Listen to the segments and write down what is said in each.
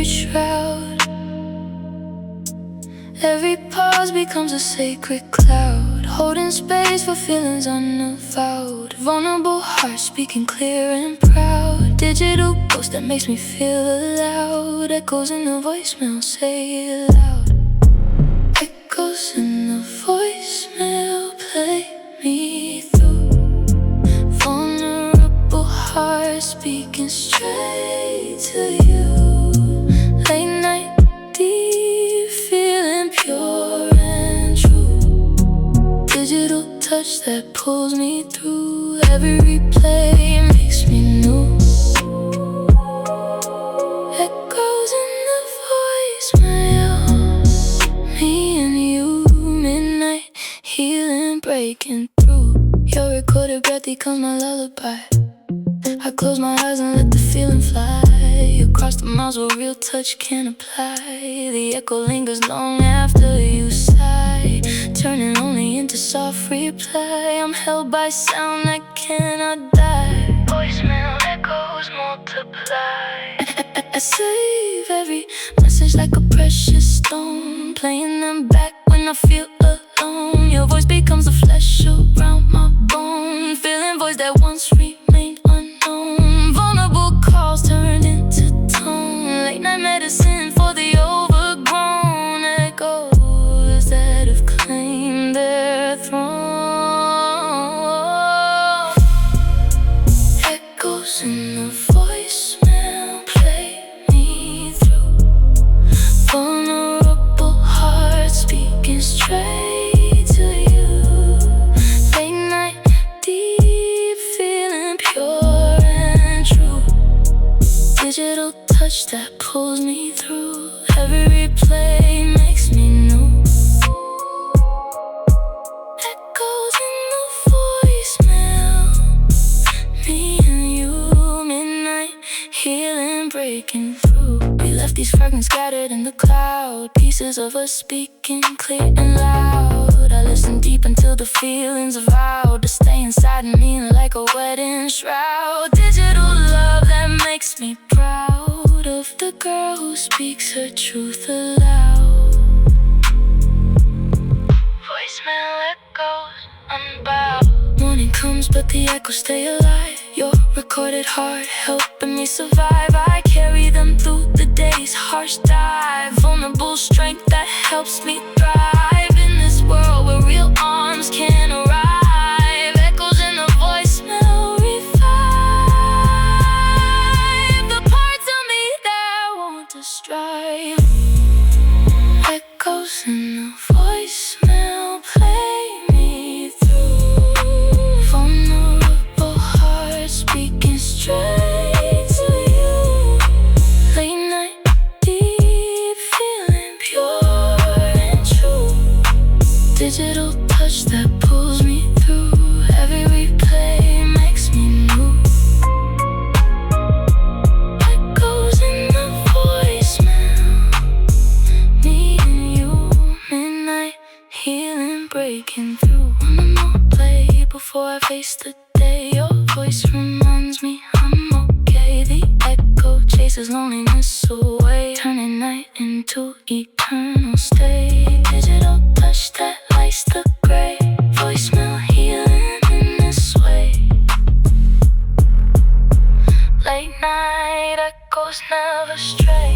sacred shroud. Every pause becomes a sacred cloud, holding space for feelings unavowed. Vulnerable heart speaking clear and proud. Digital ghost that makes me feel allowed. Echoes in the voicemail, say it loud. Echoes in the voicemail, play me through. Vulnerable heart speaking straight to you. Late night, deep, feeling pure and true. Digital touch that pulls me through. Every replay makes me new. Echoes in the voicemail, me and you, midnight, healing, breaking through. Your recorded breath becomes my lullaby. I close my eyes and let the feeling fly across the miles where real touch can apply. The echo lingers long after you sigh, turning only into soft reply. I'm held by sound that cannot die. Voicemail echoes multiply. I save every message like a precious stone, playing them back when I feel alone. Your voice becomes the flesh around my bone, feeling voice that once remained unknown. Vulnerable calls turned into tone, late night medicine for the overgrown. Echoes that have claimed their throne. Echoes in the voicemail, play me through. Vulnerable heart speaking straight to you. Late night, deep, feeling pure and true. Digital touch that pulls me through. Every replay makes me new. Echoes in the voicemail, me and you, midnight, healing, breaking through. We left these fragments scattered in the cloud, pieces of us speaking clear and loud. I listen deep until the feelings are vowed to stay inside me like a wedding shroud. Digital love that makes me proud of the girl who speaks her truth aloud. Voicemail echoes unbowed. Morning comes but the echoes stay alive. Your recorded heart helping me survive. I carry them through the day's harsh dive. Vulnerable strength that helps me thrive in this world where real arms can arrive. Echoes in the voicemail revive the parts of me that want to strive. Echoes in the voicemail, play me through. Vulnerable heart speaking straight to you. Late night, deep, feeling pure and true. Digital touch that pulls me through. Every replay makes me new. Echoes in the voicemail, me and you, midnight, healing, breaking through. One more play before I face the day. Your voice reminds me I'm okay. The echo chases loneliness away, turning night into eternal stay. Digital touch that lights the gray. Voicemail healing in this way. Late night echoes never stray.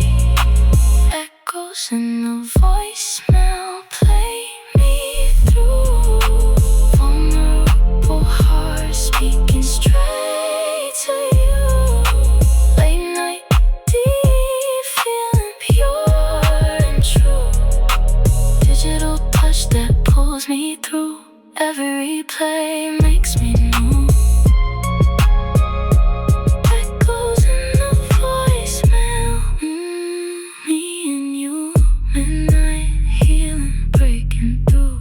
Echoes in the voicemail, play me through. Vulnerable heart speaking straight to you. Late night, deep, feeling pure and true. Digital touch that pulls me through. Every replay makes me new. Echoes in the voicemail, me and you, midnight, healing, breaking through.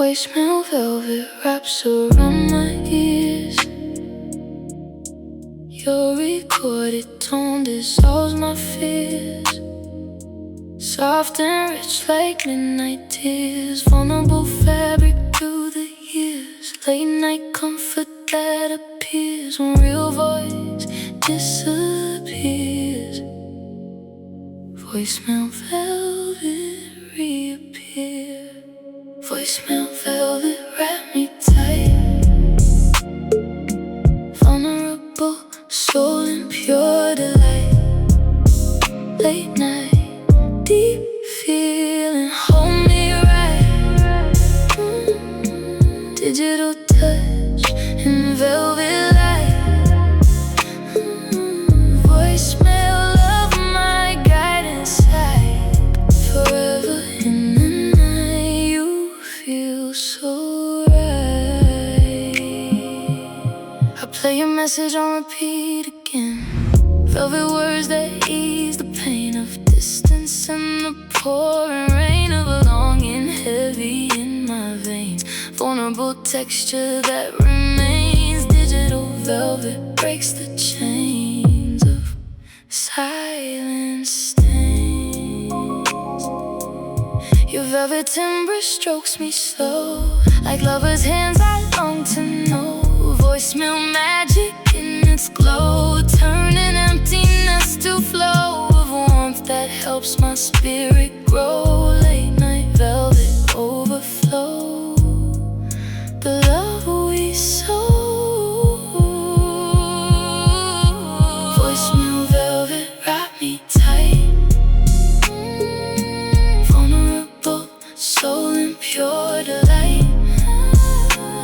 Voicemail velvet wraps around my ears. Your recorded tone dissolves my fears. Soft and rich like midnight tears. Vulnerable fabric through the years. Late night comfort that appears when real voice disappears. Voicemail velvet reappear. Voicemail velvet wrap me tight. Vulnerable soul in pure delight. Late night, deep feeling, hold me right. Digital touch and velvet light. Voicemail of my guiding side. Forever in the night, you feel so right. I play your message on repeat again. Velvet words that ease the pain of distance and the pouring rain of a longing heavy in my veins. Vulnerable texture that remains. Digital velvet breaks the chains of silent stains. Your velvet timbre strokes me slow, like lovers' hands I long to know. Voicemail magic in its glow, turning emptiness to flow of warmth that helps my spirit grow. Late night velvet overflow, the love we sow. Voicemail velvet wrap me tight. Vulnerable soul in pure delight.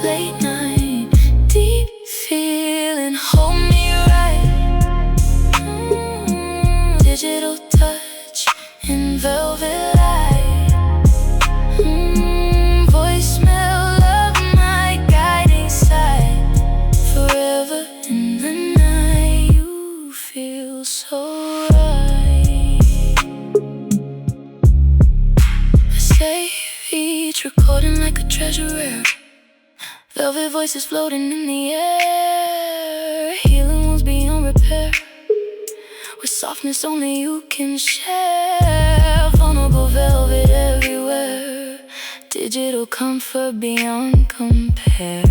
Late night, deep feeling, hold me right. Digital touch and velvet light. Voicemail of my guiding side. Forever in the night, you feel so right. I save each recording like a treasure rare. Velvet voices floating in the air. Healing wounds beyond repair, with softness only you can share. Vulnerable velvet everywhere. Digital comfort beyond compare.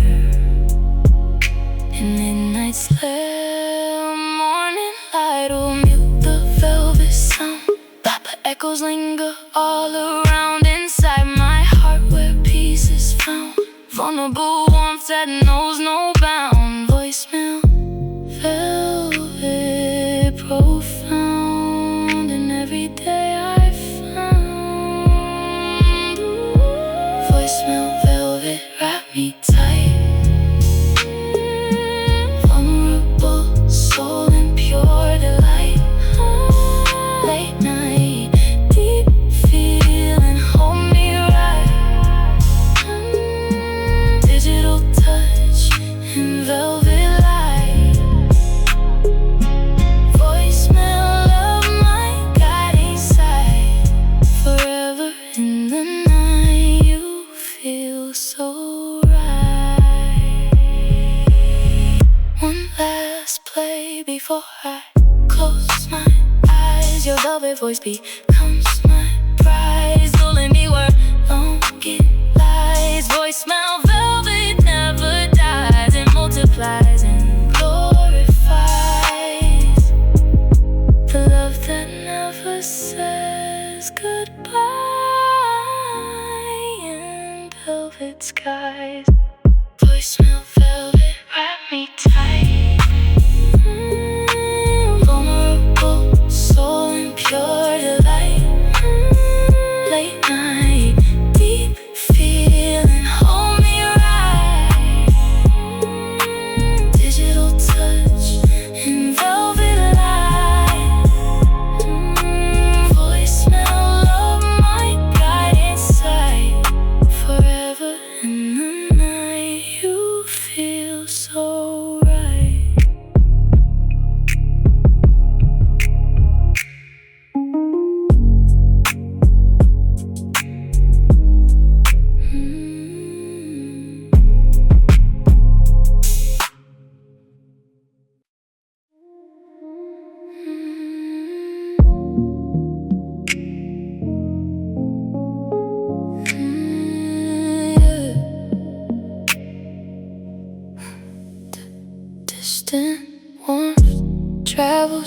In midnight's lair, morning light will mute the velvet sound. Papa echoes linger all around. Inside my heart where peace is found. Vulnerable warmth that knows no bound. Voicemail velvet profound. And every day I found. Voicemail velvet wrap me tight. Vulnerable soul in pure delight. Late night, deep feeling, hold me right. Digital touch and velvet light. Voicemail of my guiding side. Forever in the night, you feel so right. One last play before I close my eyes. Your velvet voice becomes my prize, pulling me where longing lies. Voicemail velvet never dies. It multiplies and glorifies the love that never says goodbye. In velvet skies. Voicemail velvet wrap me tight. Vulnerable soul in pure delight. Late night, deep feeling, hold me right. Digital touch and velvet light. Voicemail of my guiding side. Forever in the night.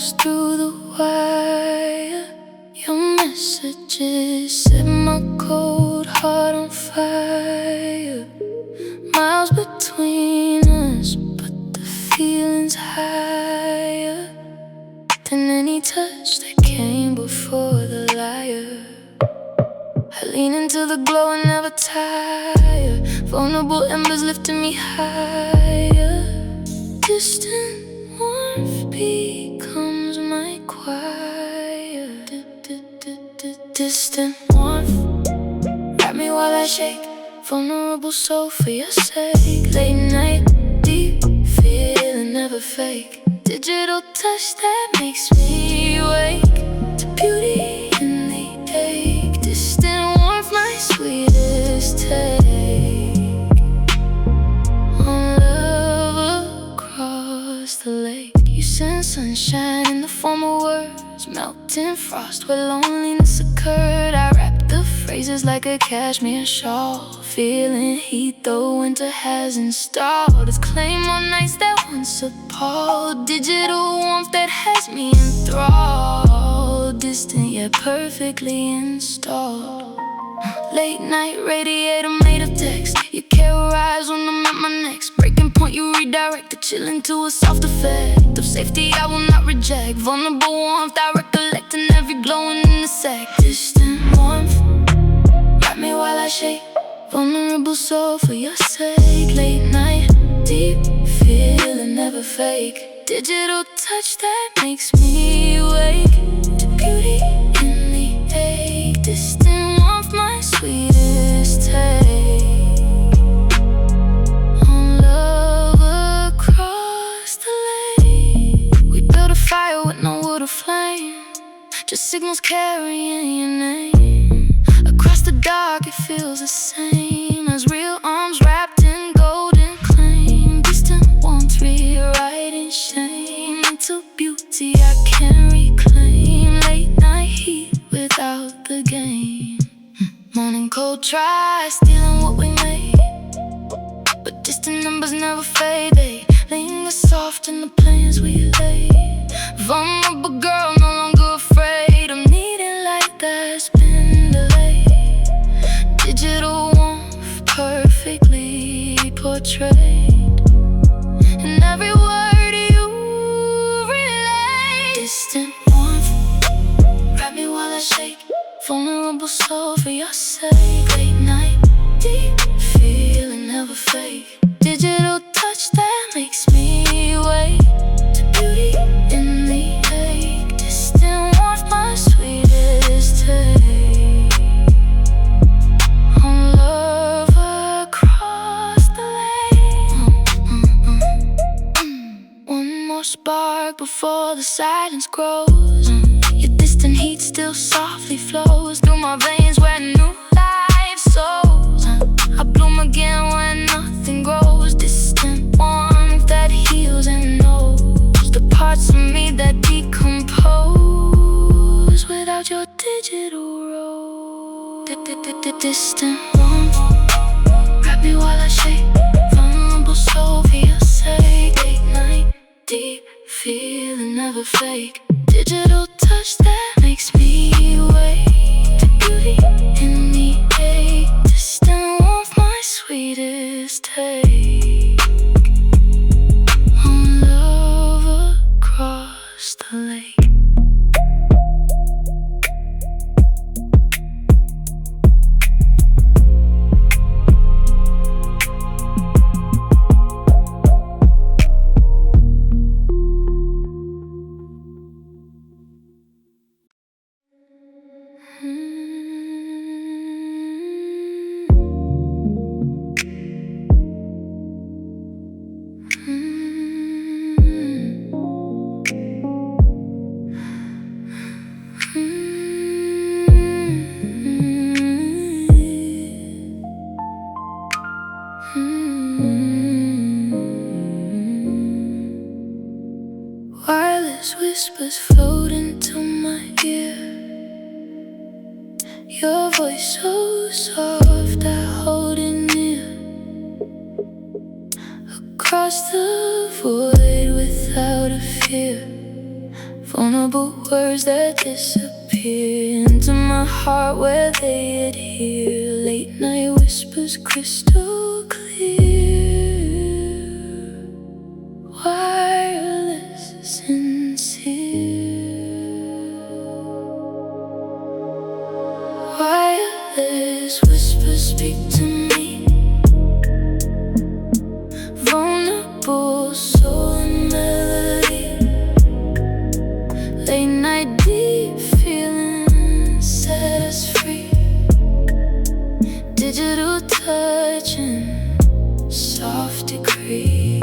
echoes through the wire. Your messages set my cold heart on fire. Miles between us, but the feeling's higher than any touch that came before the liar. I lean into the glow and never tire. Vulnerable embers lifting me higher. Distant warmth becomes my choir. Distant warmth, wrap me while I shake. Vulnerable soul for your sake. Late night, deep feeling, never fake. Digital touch that makes me wake to beauty in the ache. Distant warmth, my sweetest take on love across the lake. You send sunshine in the form of words, melting frost where loneliness occurred. I wrap the phrases like a cashmere shawl, feeling heat though winter has installed its claim on nights that once appalled. Digital warmth that has me enthralled, distant yet perfectly installed. Late night radiator made of text. You terrorize when I'm at my next breaking point. You redirect the chill into a soft effect of safety I will not reject. Vulnerable warmth I recollect in every glowing intersect. Distant warmth, wrap me while I shake. Vulnerable soul for your sake. Late night, deep feeling, never fake. Digital touch that makes me wake to beauty in the ache. Distant warmth, my sweetest take on love across the lake. We built a fire with no wood or flame, just signals carrying your name. Across the dark it feels the same as real arms wrapped in golden claim. Distant warmth rewriting shame into beauty I can't reclaim. Late night heat without the game. Morning cold try stealing what we made, but distant numbers never fade. They linger soft in the plans we laid. Vulnerable girl, no longer afraid of needing light that's been delayed. Digital warmth perfectly portrayed in every word you relay. Distant warmth, wrap me while I shake. Vulnerable soul for your sake. Late night, deep feeling, never fake. Digital touch that makes me wake to beauty in the ache. Distant warmth, my sweetest take on love across the lake. One more spark before the silence grows. Your distant heat still softly flows through my veins where new life sows. I bloom again when nothing grows. Distant warmth that heals and knows the parts of me that decompose without your digital role. Distant warmth, wrap me while I shake. Vulnerable soul for your sake. Late night, deep feeling, never fake. Digital touch that makes me wake to beauty in the ache. Distant warmth, my sweetest take on love across the lake. Wireless whispers float into my ear. Your voice so soft I hold it near. Across the void without a fear. vulnerable words that disappear into my heart where they adhere. Late night whispers crystal clear, wireless, sincere. Wireless whispers speak to me, vulnerable soul and melody. Late night deep feelings set us free. Digital touch and soft decree.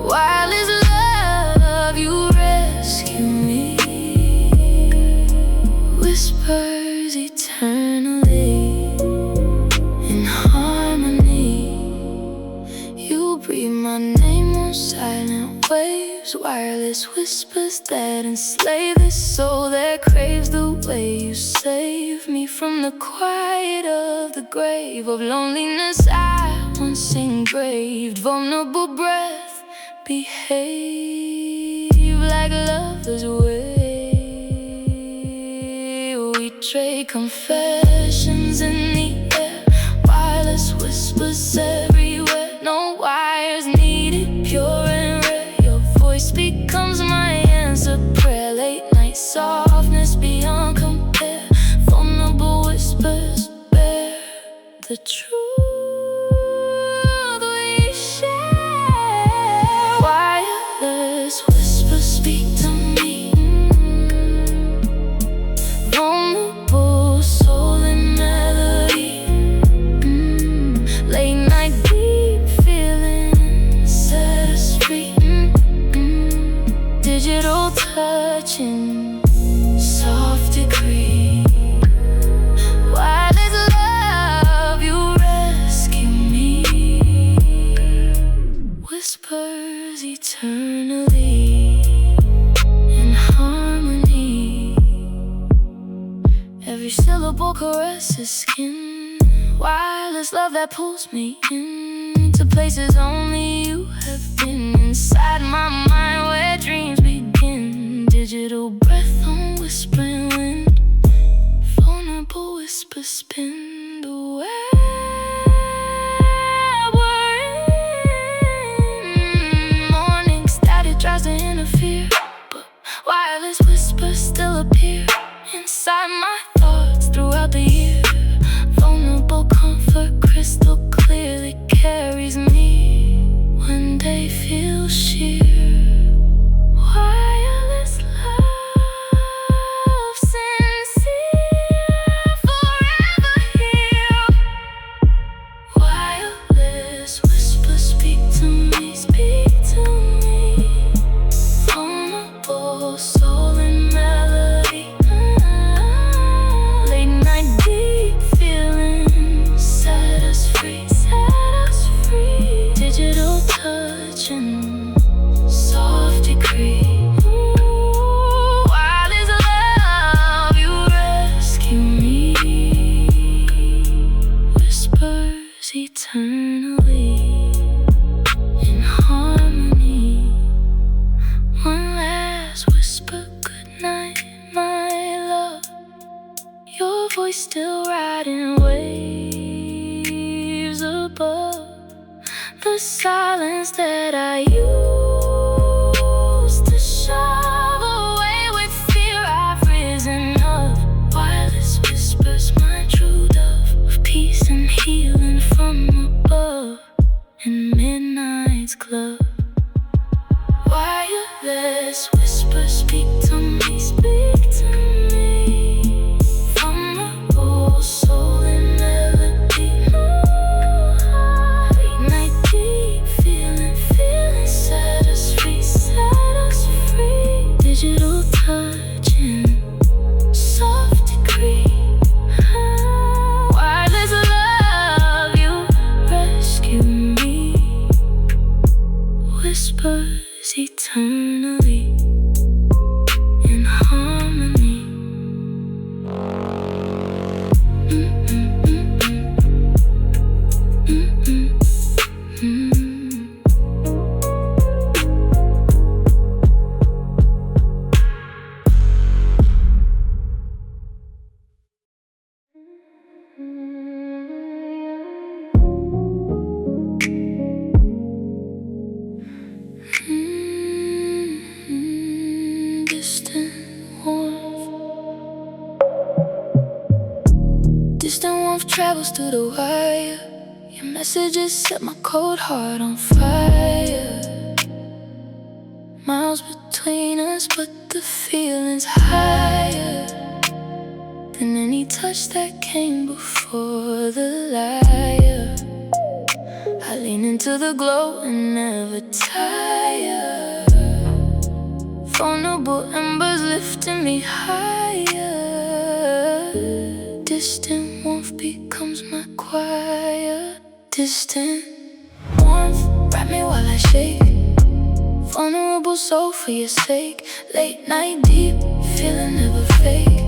Wireless love, you rescue me. Whispers eternally in harmony. You breathe my name on silent waves. Wireless whispers that enslave this soul that craves the way you save me from the quiet of the grave of loneliness I once engraved. Vulnerable breath, behave like lovers way. We trade confessions in the air, wireless whispers everywhere. No wires needed, pure and rare. Your voice becomes my answer prayer. Late night softness beyond compare. Vulnerable whispers bear the truth we share. Wireless whispers speak to me, vulnerable soul and melody. Late night deep feelings set us free. Digital touch and soft decree. Wireless love, you rescue me. Whispers eternally in harmony. Every syllable caresses skin. Wireless love that pulls me into places only you have been. Inside my mind where dreams begin. Digital breath on whispering wind. Vulnerable whispers spin the web we're in. Morning static tries to interfere, but wireless whispers still appear inside my thoughts throughout the year. Vulnerable comfort crystal clearly carries me when they feel sheer. Wireless love, sincere, forever here. Wireless whispers speak to me, speak to me. Vulnerable soul and melody. Late night deep feelings set us free, set us free. Digital touch and soft decree. Wireless love, you rescue me. Whispers eternally in harmony. One last whisper, good night, my love. Your voice still riding waves above the silence that I used to shove away with fear. I've risen up. Wireless whispers, my true dove of peace and healing from above. In midnight's club, wireless whispers speak to me, speak to me. Vulnerable soul and melody. Late night deep feeling set warmth travels through the wire. Your messages set my cold heart on fire. Miles between us, but the feeling's higher than any touch that came before the liar. I lean into the glow and never tire. Vulnerable embers lifting me higher. Distant warmth becomes my choir. Distant warmth, wrap me while I shake. Vulnerable soul for your sake. Late night deep, feeling never fake.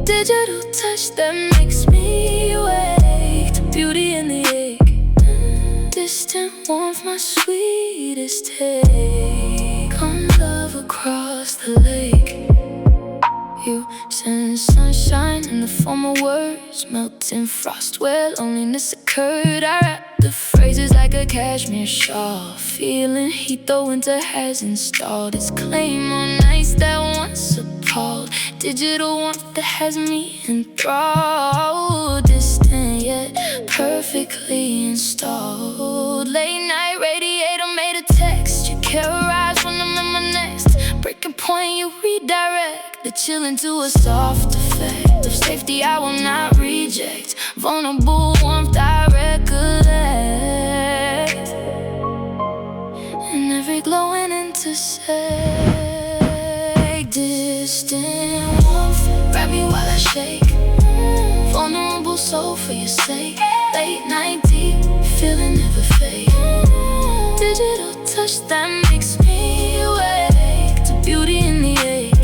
Digital touch that makes me awake to beauty in the ache. Distant warmth, my sweetest take on love across the lake. You send sunshine in the form of words, melting frost where loneliness occurred. I wrap the phrases like a cashmere shawl, feeling heat though winter has installed its claim on nights that once appalled. Digital warmth that has me enthralled. Distant yet perfectly installed. Late night radiator made a text. You care arrives when I'm in my next breaking point. You redirect the chill into a soft effect of safety I will not reject. Vulnerable warmth I recollect, and every glowing intersect. Distant warmth, grab me while I shake. Vulnerable soul for your sake. Late night deep, feeling never fade. Digital touch that makes me awake to beauty in the ache.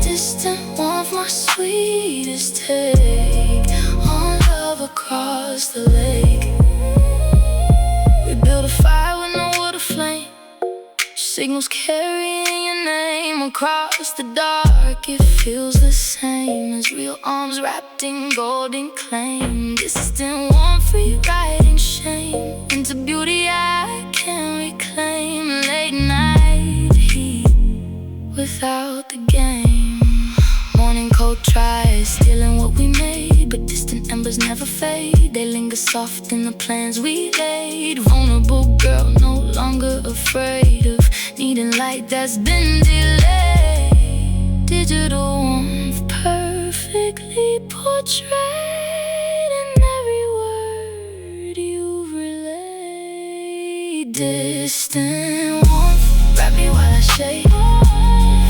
Distant warmth, my sweetest take on love across the lake. We build a fire with no wood or flame. Signals carrying your name across the dark. It feels the same as real arms wrapped in golden claim. Distant warmth rewriting shame into beauty I can reclaim. Late night heat without the game. Morning cold tries stealing what we made, but distant embers never fade. They linger soft in the plans we laid. Vulnerable girl, no longer afraid of needing light that's been delayed. Digital warmth perfectly portrayed in every word you've relayed. Distant warmth, wrap me while I shake.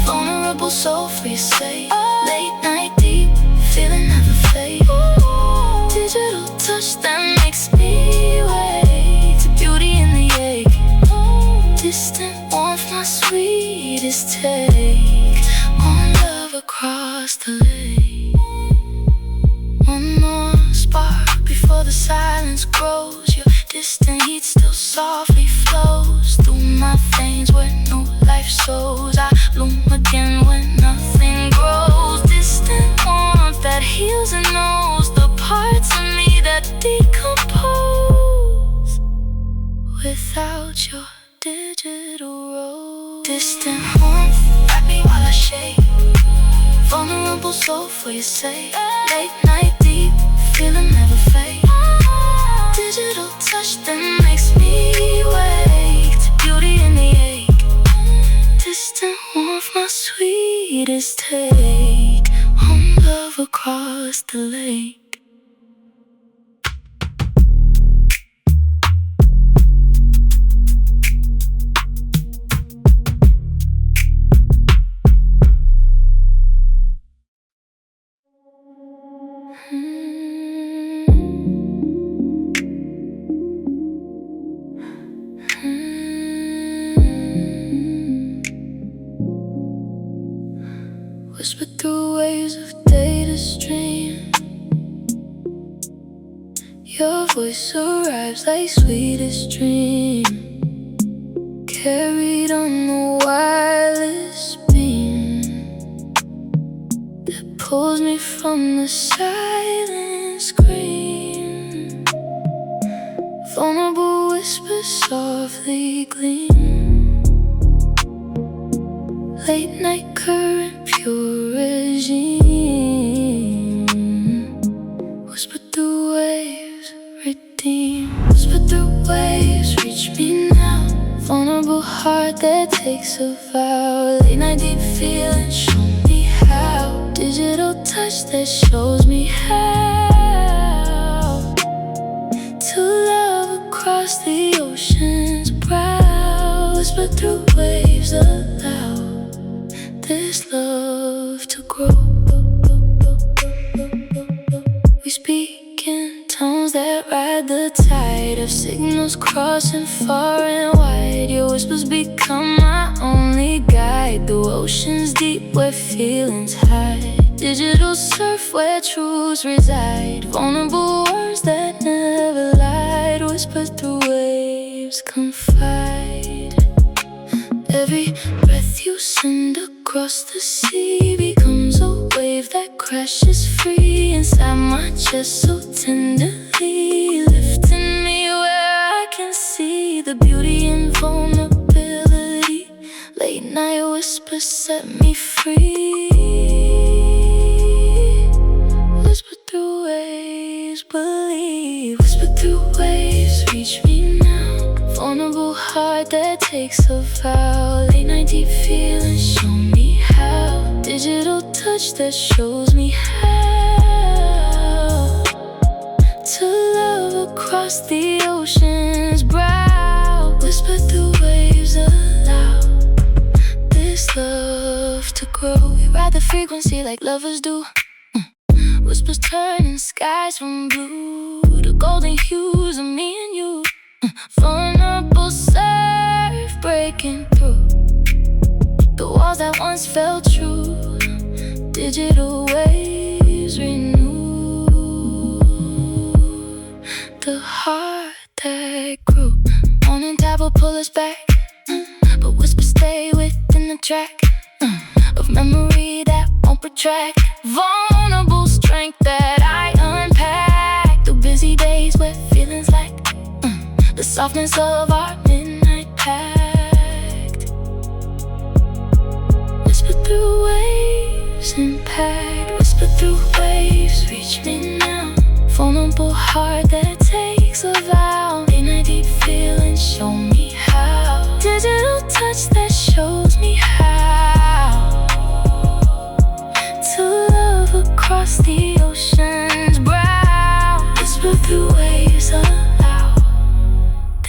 Vulnerable soul for your sake. Late night deep, feeling never fade. Digital touch that makes me wake to beauty in the ache. Distant warmth, my sweetest take on love across the lake. One more spark before the silence grows. Your distant heat still softly flows through my veins where no life sows. I bloom again when nothing grows. Distant warmth that heals and knows the parts of me that decompose without your digital rose. Distant warmth, wrap me while I shake. Vulnerable soul for your sake. Late night deep, feeling never fade. Digital touch that makes me wake to beauty in the ache. Distant warmth, my sweetest take on love across the lake. Whisper through waves of data stream. Your voice arrives like sweetest dream, carried on the wireless beam that pulls me from the silent scream. Vulnerable whispers softly gleam. Late night current, pure regime. Whisper heart that takes a vow. Late night deep feeling, show me how. Digital touch that shows me how to love across the ocean's brow. Whisper through waves, allow this love to grow. We speak in tones that ride the tide of signals crossing far and wide. Your whispers become my only guide through oceans deep where feelings hide. Digital surf where truths reside. Vulnerable words that never lied. Whispered through waves, confide. Every breath you send across the sea becomes a wave that crashes free inside my chest so tenderly, lifting me where I can see the beauty in vulnerability. Late night whispers set me free. Whisper through waves, believe. Whisper through waves, reach me now. Vulnerable heart that takes a vow. Late night deep feeling, show me how. Digital touch that shows me how to love across the ocean's brow. Whisper through waves, allow this love to grow. We ride the frequency like lovers do. Whispers turning skies from blue to golden hues of me and you. Vulnerable surf breaking through the walls that once felt true. Digital waves renew the heart that grew. Morning tide will pull us back, but whispers stay within the track of memory that won't protract. Vulnerable strength that I unpack through busy days where feelings like the softness of our midnight pact. Whisper through waves, impact. Whisper through waves, reach me now. Vulnerable heart that takes a vow. Late night deep feeling, show me how. Digital touch that shows me how to love across the ocean's brow. Whisper through waves, allow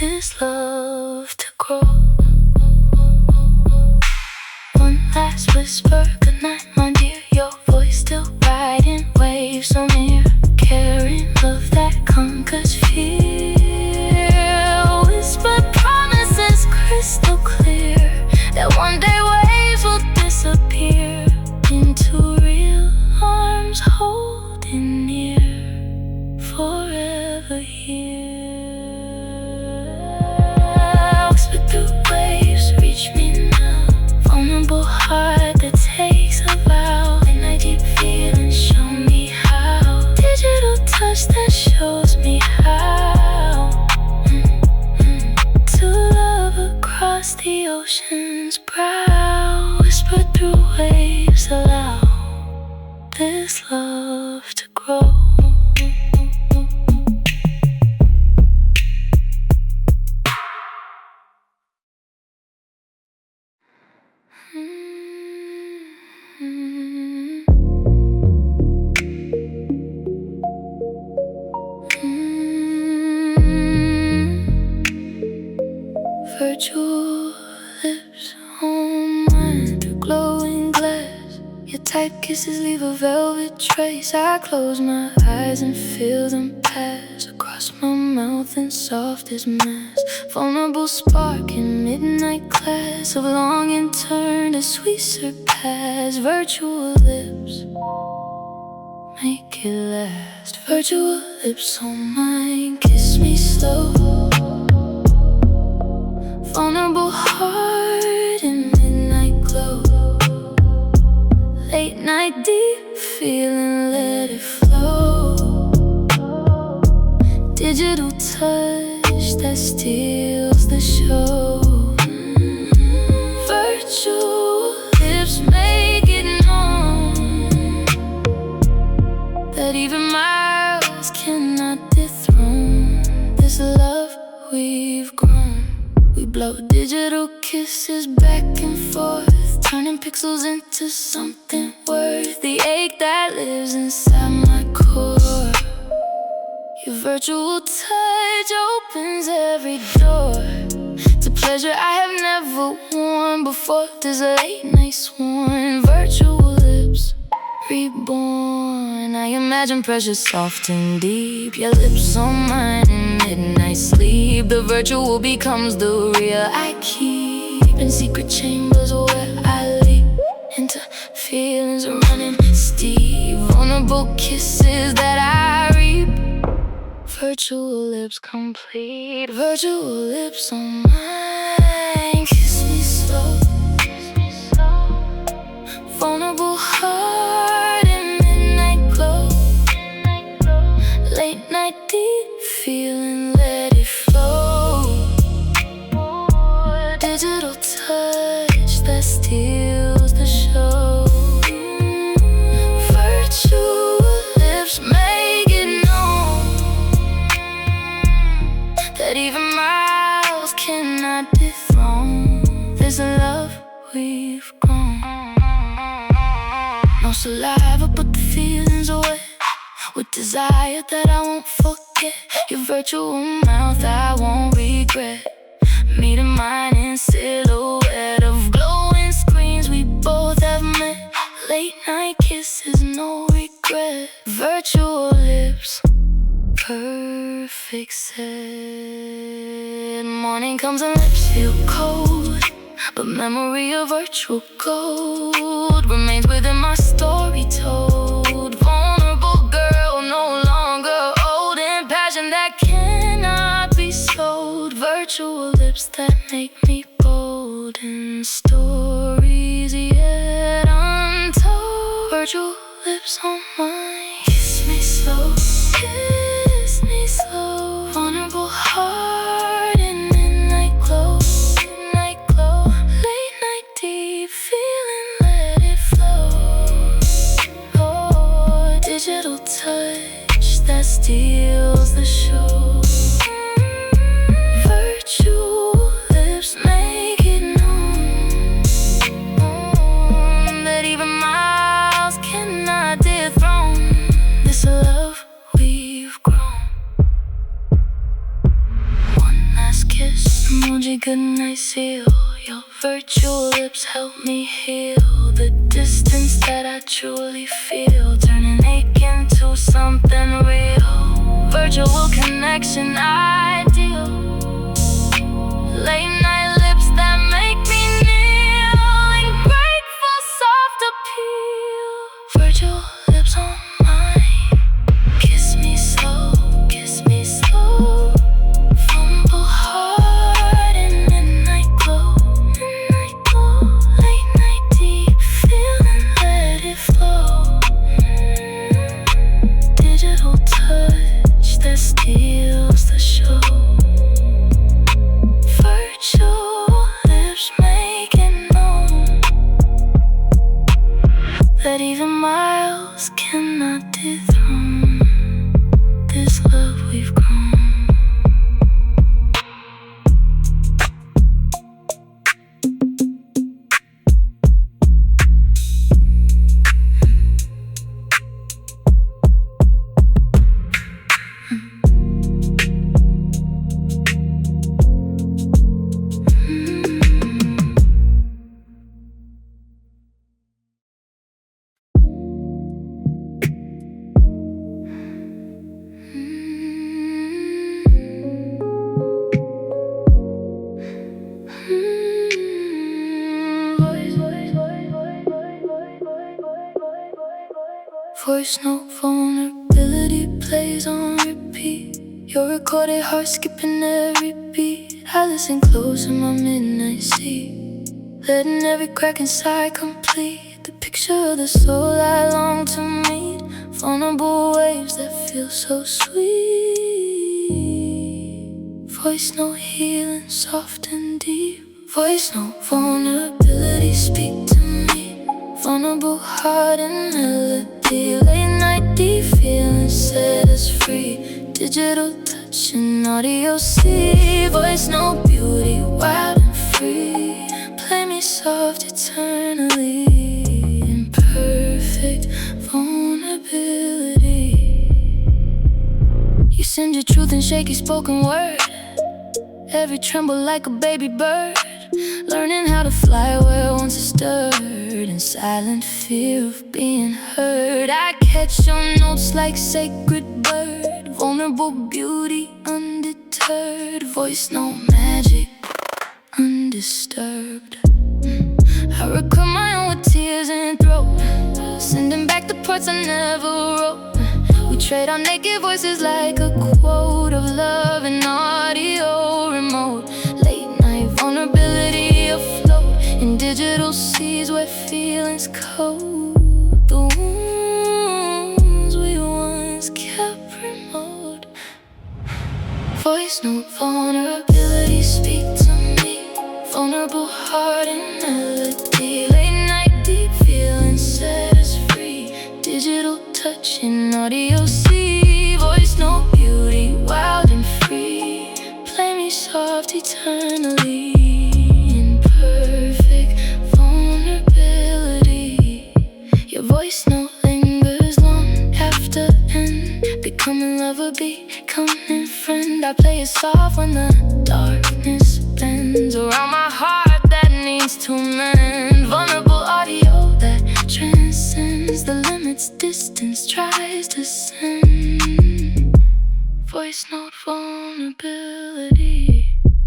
this love to grow. One last whisper, good night my dear. Your voice still riding waves so near. Carrying love that conquers fear. Whispered promises crystal clear, that one day waves will disappear into real arms holding near, forever here. Whisper through waves, reach me now. Vulnerable heart that takes a vow. Late night deep feeling, show me how. Digital touch that shows me how to love across the ocean's brow. Whisper through waves, allow this love to grow. Virtual lips on mine through glowing glass. Your tight kisses leave a velvet trace. I close my eyes and feel them pass across my mouth in softest mass. Vulnerable spark in midnight class of longing turned to sweet surpass. Virtual lips make it last. Virtual lips on mine, kiss me slow. Vulnerable heart in midnight glow. Late night deep feeling, let it flow. Digital touch that steals the show. Virtual lips make it known that even miles cannot dethrone this love we've grown. We afterglow. Digital kisses back and forth, turning pixels into something worth the ache that lives inside my core. Your virtual touch opens every door to pleasure I have never worn before. There's a late night sworn, virtual lips reborn. I imagine pressure soft and deep, your lips on mine in midnight sleep. The virtual becomes the real I keep in secret chambers where I leap into feelings running steep. Vulnerable kisses that I reap, virtual lips complete. Virtual lips on mine, kiss me slow. Vulnerable heart in midnight glow. Late night deep feeling, let it flow. Digital touch that steals the show. Virtual lips make it known that even miles cannot dethrone this love we've grown. No saliva but the feelings away, with desire that I won't forget. Your virtual mouth I won't regret, meeting mine in silhouette of glowing screens we both have met. Late night kisses, no regret. Virtual lips, perfect set. Morning comes and lips feel cold, but memory of virtual gold remains within my story told. Vulnerable girl, no longer old, in passion that cannot be sold. Virtual lips that make me bold, in stories yet untold. Virtual lips on mine, kiss me slow, kiss me slow. Vulnerable heart in midnight glow, midnight glow. Late night deep feeling, let it flow. Oh, digital touch that steals the show. Virtual lips make it known that even miles cannot dethrone this love we've grown. One last kiss, emoji, goodnight seal. Your virtual lips help me heal the distance that I truly feel, turning ache into something real. Virtual connection ideal. Late night lips that make me kneel in grateful soft appeal. Virtual lips on mine, kiss me slow, kiss me slow. Vulnerable heart in midnight glow, midnight glow. Late night deep feeling, let it flow. Digital touch that steals the show. Virtual lips make it known that even miles cannot dethrone this love we've grown. Voice note vulnerability plays on repeat. Your recorded heart skipping every beat. I listen close in my midnight seat, letting every crack inside complete the picture of the soul I long to meet. Vulnerable waves that feel so sweet. Voice note healing soft and deep. Voice note vulnerability, speak to me. Vulnerable heart and melody. Late night deep feeling set us free. Digital touch touch and audio. See, voice, no beauty, wild and free. Play me soft eternally, imperfect vulnerability. You send your truth in shaky spoken word, every tremble like a baby bird, learning how to fly where once it stirred, in silent fear of being heard. I catch your notes like sacred bird, vulnerable beauty undeterred, voice no magic, undisturbed. I record my own with tears and throat, sending back the parts I never wrote. We trade our naked voices like a quote of love and audio remote. Late night vulnerability afloat in digital seas where feelings cold. The wounds we once kept remote. Voice note vulnerability, speak to me. Vulnerable heart and melody. Late night deep feelings set us free. Digital touch and audio. See, voice no beauty, wild and free. Play me soft eternally, imperfect vulnerability. Your voice note lingers long after end, becoming lover, becoming friend. I play it soft when the darkness bends around my heart that needs to mend. Vulnerable audio that transcends the limits distance tries to send. Voice note vulnerability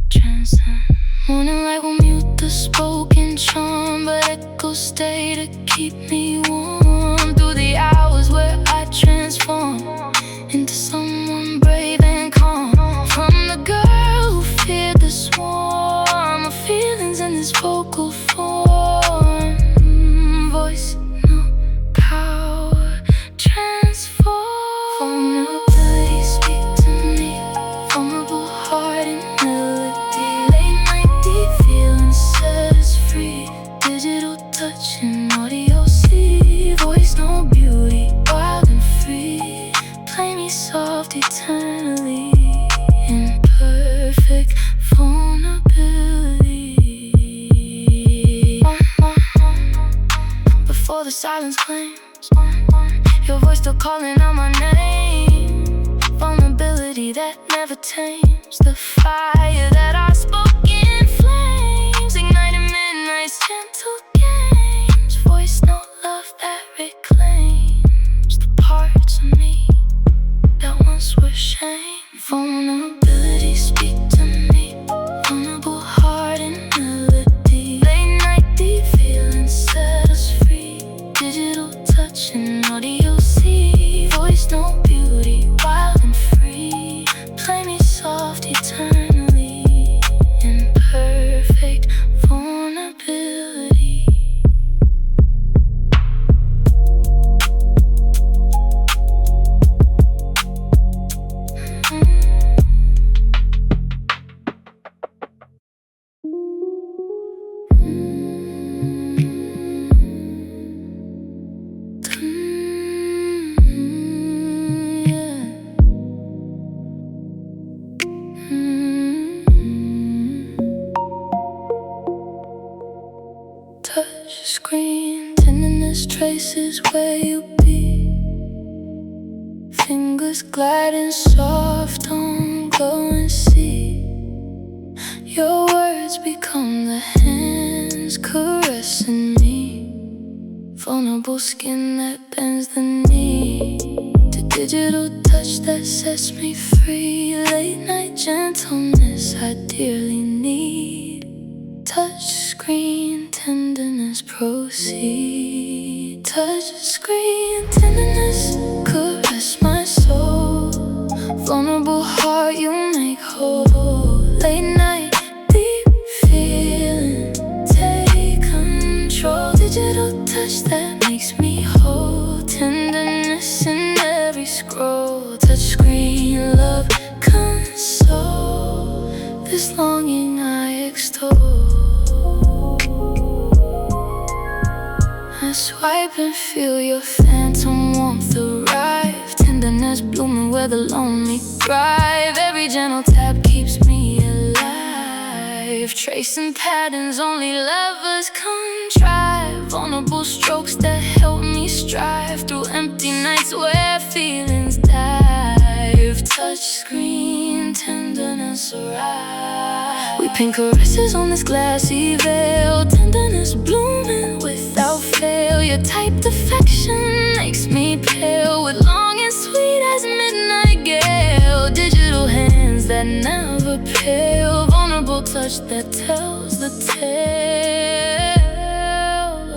transcend. Morning light will mute the spoken charm, but echoes stay to keep me warm through the hours where I transform into someone brave and calm. From the girl who feared the swarm of feelings in this vocal form. Voice no power transform. Vulnerability, speak to me. Vulnerable heart and melody. Late night deep feelings set us free. Digital touch and audio. See, voice no beauty, wild and free. Play me soft eternally, imperfect vulnerability. Before the silence claims, your voice still calling out my name. Vulnerability that never tames the fire that our spoken flames, igniting midnight's gentle games. Voice no love that reclaims the parts of me that once were shame. Vulnerability, speak to me. Vulnerable heart and melody. Late night deep feelings set us free. Digital touch and audio. See, voice no beauty, wild and free. Play me soft eternally, imperfect vulnerability. Touch screen, tenderness traces where you be. Fingers gliding soft on glowing sea. Your words become the hands caressing me. Vulnerable skin that bends the knee to digital touch that sets me free. Late night gentleness I dearly need. Touch screen, tenderness proceed. Touch screen, tenderness caress my soul. Vulnerable heart you make whole. Late night deep feeling take control. Digital touch that makes me whole. Tenderness in every scroll. Touch screen, love, console. This longing I extol. I swipe and feel your phantom warmth arrive. Tenderness blooming where the lonely thrive. Every every gentle tap keeps me alive. Tracing patterns only lovers contrive. Vulnerable strokes that help me strive through empty nights where feelings dive. Touch screen, tenderness arrive. We paint caresses on this glassy veil. Tenderness blooming without fail. Your typed affection makes me pale, with long and sweet as midnight gale. Digital hands that never pale. Vulnerable touch that tells the tale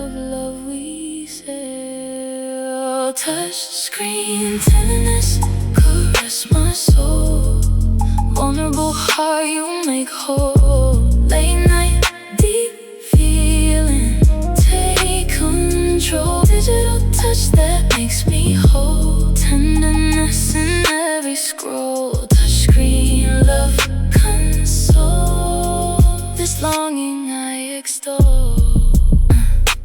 of love we sail. Touch screen, tenderness, caress my soul. Vulnerable heart you make whole. Late night, deep feeling, take control. Digital touch that makes me whole. Tenderness in every scroll. Touch screen, love, console. This longing I extol.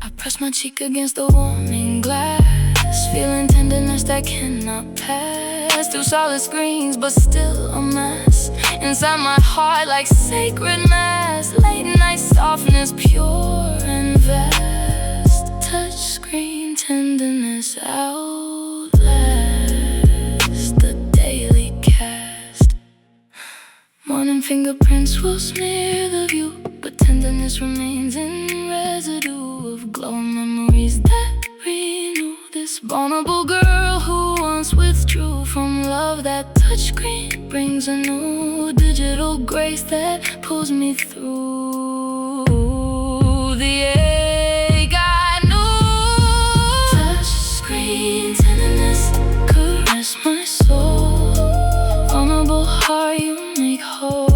I press my cheek against the warming glass, feeling tenderness that cannot pass through solid screens, but still a mess inside my heart, like sacred mass. Late night softness, pure and vast. Touch screen, tenderness outlast the daily cast. Morning fingerprints will smear the view, but tenderness remains in residue of glowing memories that renew. This vulnerable girl who once withdrew from love. That touchscreen brings a new digital grace that pulls me through the ache I knew. Touch screen, tenderness, caress my soul. Vulnerable heart you make whole.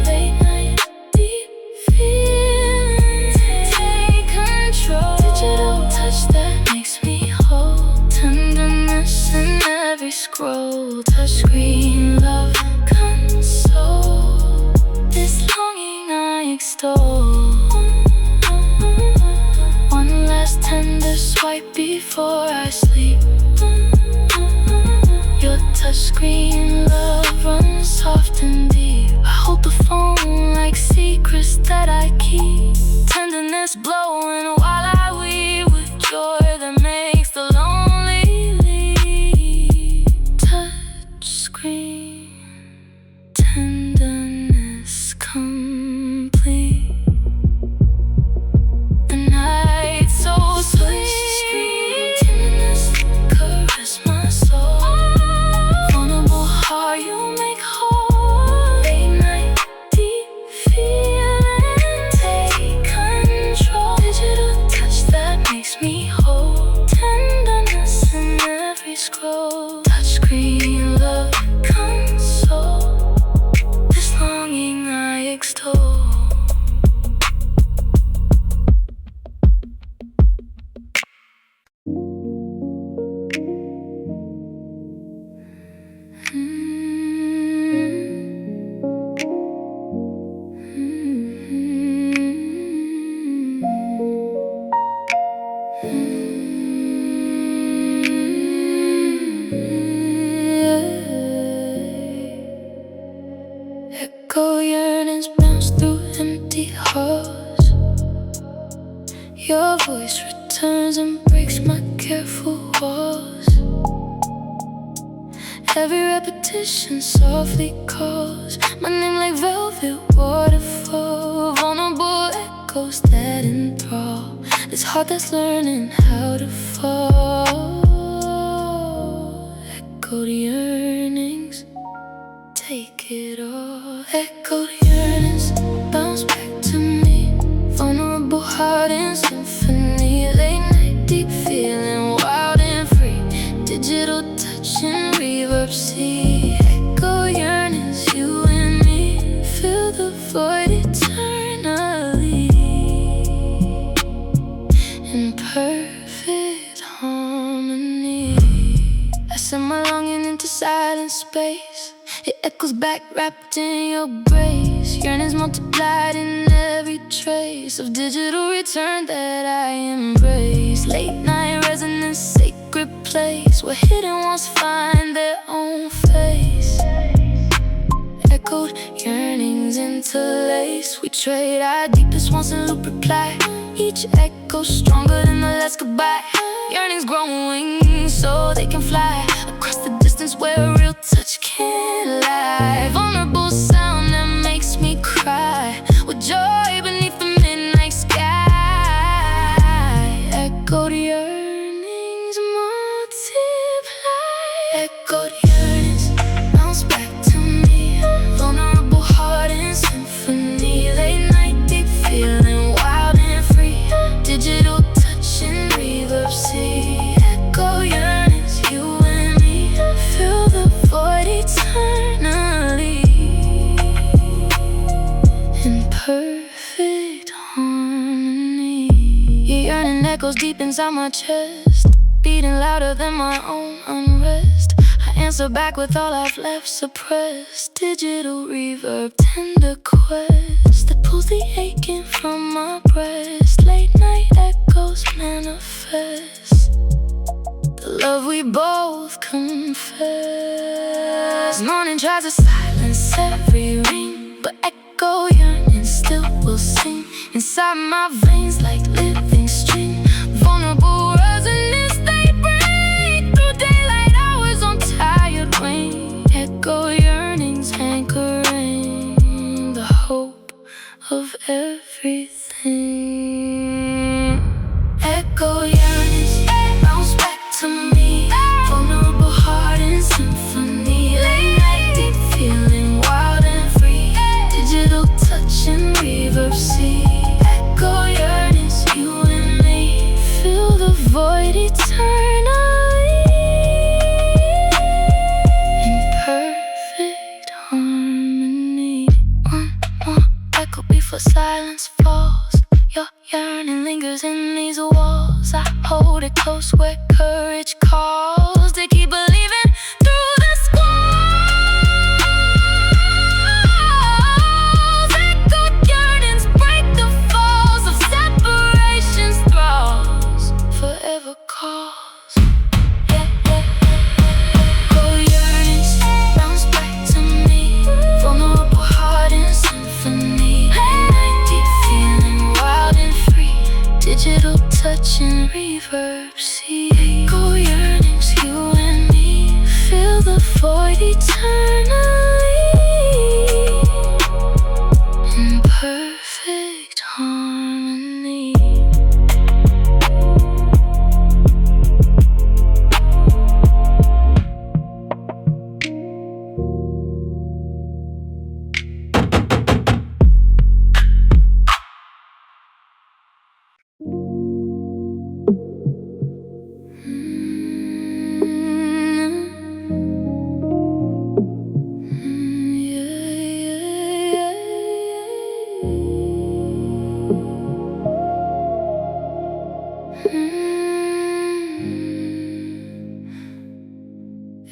Late night, deep feeling, take control. Digital touch that makes me whole. Tenderness in every scroll. Touch screen, love, console. This longing I extol. One last tender swipe before I sleep. Your touch screen love runs soft and deep. I hold the phone like secrets that I keep. Tenderness blowing while I weep, with joy that makes the lonely leap. Touch screen, tenderness complete. The night so sweet. Tenderness, caress my soul. Vulnerable heart you make whole. Late night, deep feeling, take control. Digital touch that makes me whole. Tenderness in every scroll. Touch screen, love, console. This longing I extol. Echo yearnings bounce through empty halls. Your voice returns and breaks my careful walls. Every repetition softly calls my name like velvet waterfall. Vulnerable echoes that enthrall this heart that's learning how to fall. Echoed yearnings, take it all. Echoed yearnings bounce back to me. Vulnerable heart in symphony. Late night, deep feeling, wild and free. Digital touch and reverb, see. Echo yearnings, you and me. Fill the void eternally in perfect harmony. I send my longing into silent space. It echoes back, wrapped in your grace. Yearnings multiplied in every trace of digital return that I embrace. Late night resonance, sacred place where hidden ones find their own face. echoed yearnings interlace. We trade our deepest wants and loop reply. Each echo stronger than the last goodbye. Yearnings growing so they can fly across the distance where a real touch can't lie. Vulnerable sound that makes me cry with joy beneath the midnight sky. Echoed yearnings multiply. Echoed yearnings bounce back to me. Vulnerable heart in symphony. Late night deep feeling wild and free. Digital touch and reverb see. Echo yearnings, you and me. Fill the void eternally in perfect harmony. Your yearning echoes deep inside my chest, beating louder than my own unrest. I answer back with all I've left suppressed. Digital reverb, tender quest that pulls the aching from my breast. Late night echoes manifest the love we both confess. Morning tries to silence every ring, but echo yearning still will sing inside my veins like living string. Vulnerable resonance they break through daylight hours on tired wing. Echo yearnings anchoring the hope of everything. Echo yearnings bounce back to me. Vulnerable heart in symphony. Late night deep feeling wild and free. Digital touch and reverb see. Echo yearnings, you and me. Fill the void eternally in perfect harmony. One more echo before silence falls. Your yearning lingers in these walls. I hold it close where courage calls to keep believing through the squalls. Echoed yearnings break the falls of separation's thralls. Forever calls. Echo yearnings bounce back to me. Vulnerable heart in symphony. Late night deep feeling wild and free. Digital touch and reverb see. Echo yearnings, you and me. Fill the void eternally in perfect harmony.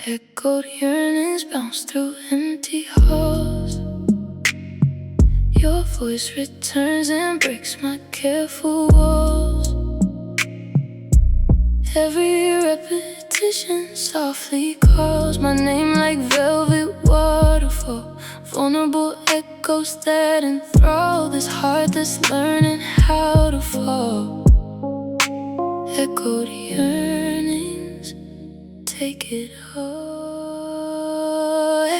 Echoed yearnings bounce through empty halls. Your voice returns and breaks my careful walls. Every repetition softly calls my name like velvet waterfall. Vulnerable echoes that enthrall this heart that's learning how to fall. Echoed yearnings, take it all.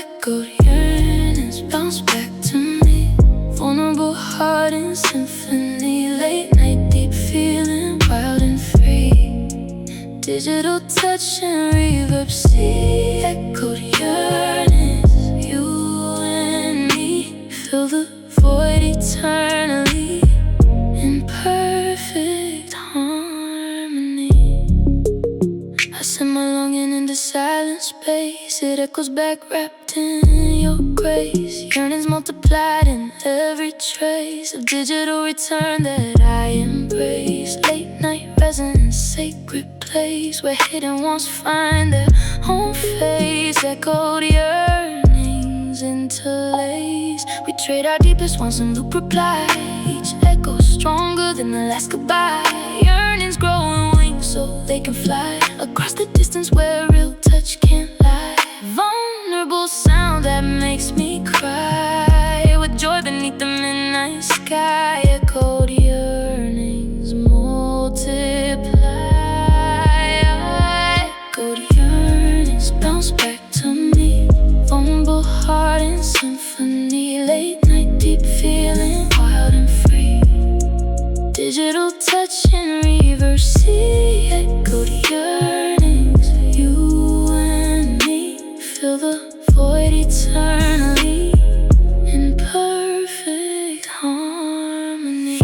Echoed yearnings bounce back to me. Vulnerable heart in symphony. Late night deep feeling wild and free. Digital touch and reverb see. Echoed yearnings, you and me. Fill the void eternally in perfect harmony. I send my longing into silent space. It echoes back wrapped in your grace. Yearnings multiplied in every trace of digital return that I embrace. Late night resonance, sacred place where hidden wants find their own face. Echoed yearnings interlace. We trade our deepest wants and loop reply. Each echo stronger than the last goodbye. Yearnings growing wings so they can fly across the distance where a real touch can't lie. Vulnerable sound that makes me cry. yearnings bounce back to me. Vulnerable heart in symphony. Late night deep feeling, wild and free. Digital touch and reverb, see echoed yearnings. You and me fill the void eternally in perfect harmony.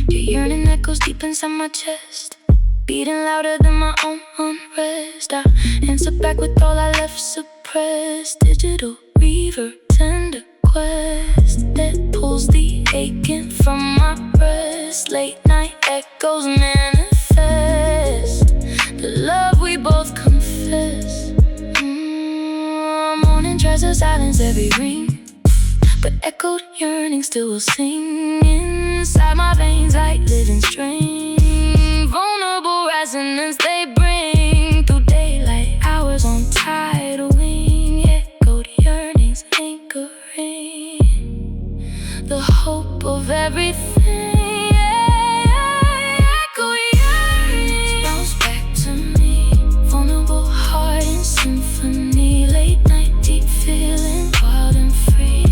Your yearning echoes deep inside my chest, beating louder than my own unrest. I answer back with all I left suppressed. Digital reverb, tender quest that pulls the aching from my breast. Late night echoes manifest the love we both confess. Morning tries to silence every ring, but echoed yearning still will sing inside my veins like living string. Vulnerable resonance they bring through daylight hours on tidal wing. Echoed yearnings anchoring the hope of everything. Echoed yearnings bounce back to me. Vulnerable heart in symphony. Late night deep feeling, wild and free.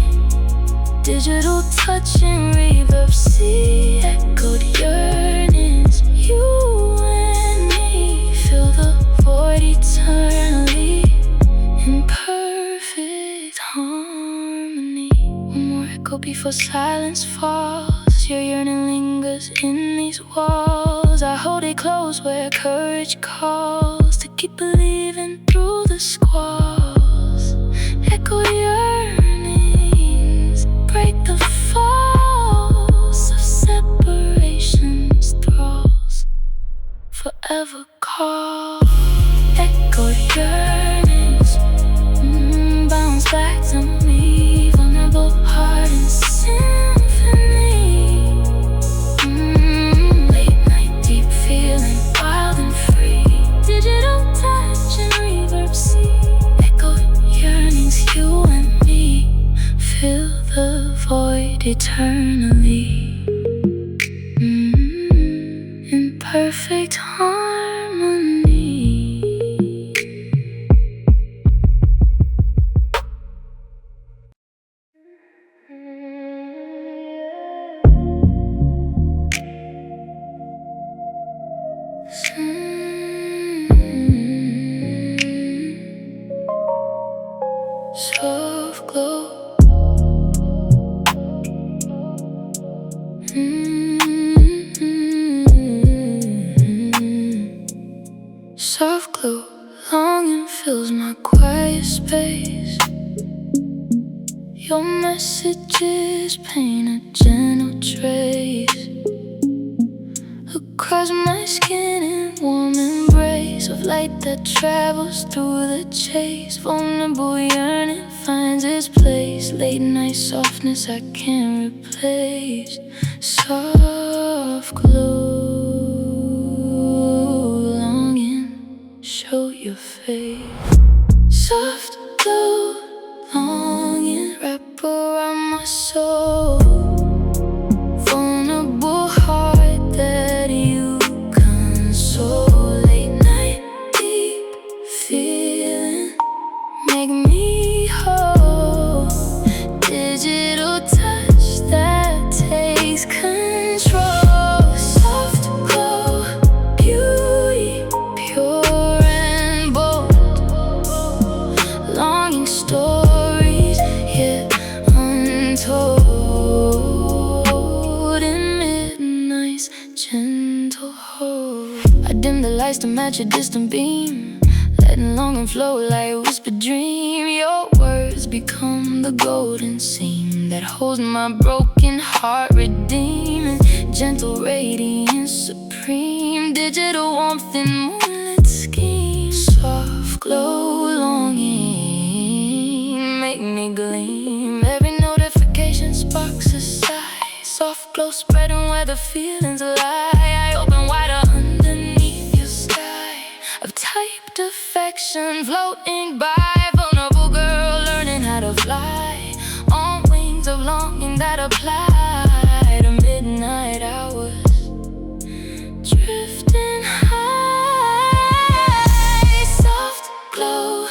Digital touch and reverb, see echoed yearnings. You and me fill the void eternally in perfect harmony. One more echo before silence falls. Your yearning lingers in these walls. I hold it close where courage calls to keep believing through the squalls. Echo yearnings break the falls of separation's thralls. Forever call. Echo yearnings bounce back to me. Vulnerable heart and symphony. Late night deep feeling, wild and free. Digital touch and reverb, see echo yearnings. You and me fill the void eternally in perfect harmony. Soft glow. Soft glow, longing fills my quiet space. Your messages paint a gentle trace across my skin in warm embrace of light that travels through the chase. Vulnerable yearning finds its place. Late night softness I can't replace. Soft glow, longing, show your face. Soft glow, longing, wrap around my soul. Vulnerable heart that you console. Late night deep feeling, make me whole. Digital touch that takes control. Soft glow, beauty, pure and bold. Longing stories yet untold in midnight's gentle hold. I dim the lights to match a distant beam, letting longing flow like a whispered dream. Your words become the golden seam that holds my broken heart, redeeming gentle radiance supreme. Digital warmth in moonlit scheme. Soft glow, longing, make me gleam. Every notification sparks a sigh. Soft glow spreading where the feelings lie. I open wider underneath your sky of typed affection floating by. Vulnerable girl learning how to fly on wings of longing that apply to midnight hours, drifting high. Soft glow,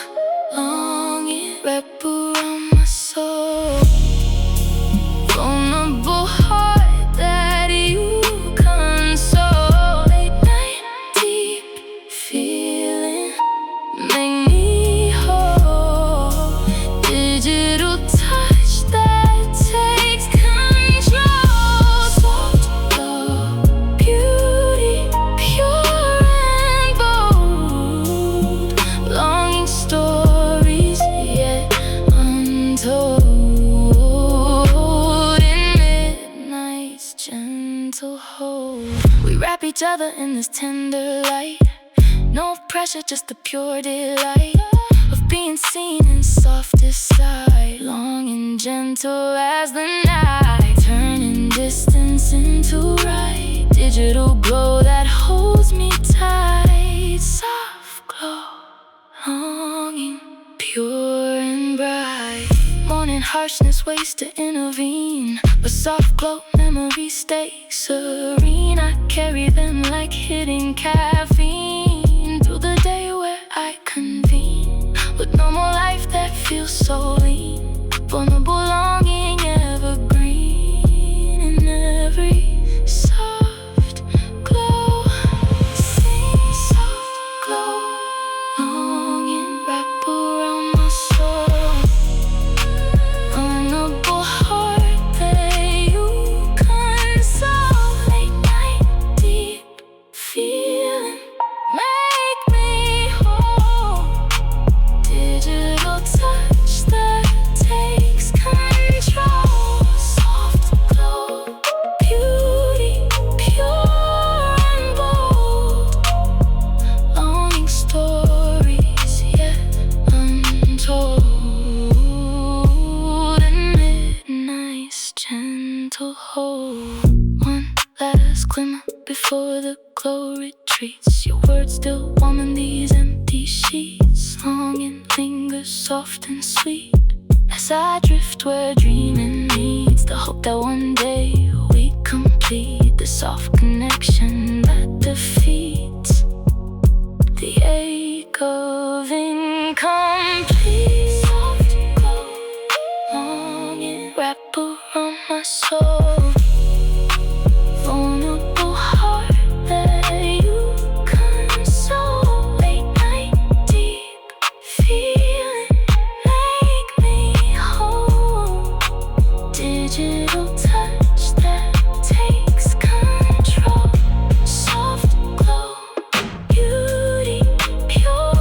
each other in this tender light. No pressure, just the pure delight of being seen in softest light. Long and gentle as the night, turning distance into right. Digital glow that holds me tight. Soft glow, longing, pure and bright. Morning harshness waits to intervene, but soft glow memories stay serene. I carry them like hidden caffeine through the day where I convene with no more life that feels so lean. Vulnerable longing, evergreen in every soft glow. Sing soft glow, longing wrap around my soul. Vulnerable heart that you console. Late night deep feeling, make me whole. Digital touch that takes control. Soft glow, beauty, pure and bold. Longing stories yet untold. In midnight's gentle hold. One last glimmer before the glow retreats. Your words still warm in these empty sheets. Longing lingers soft and sweet as I drift where dreaming meets. The hope that one day we complete the soft connection that defeats the ache of incomplete. Soft glow, longing wrap around my soul. Vulnerable heart that you console. Late night deep feeling, make me whole. Digital touch that takes control. Soft glow, beauty, pure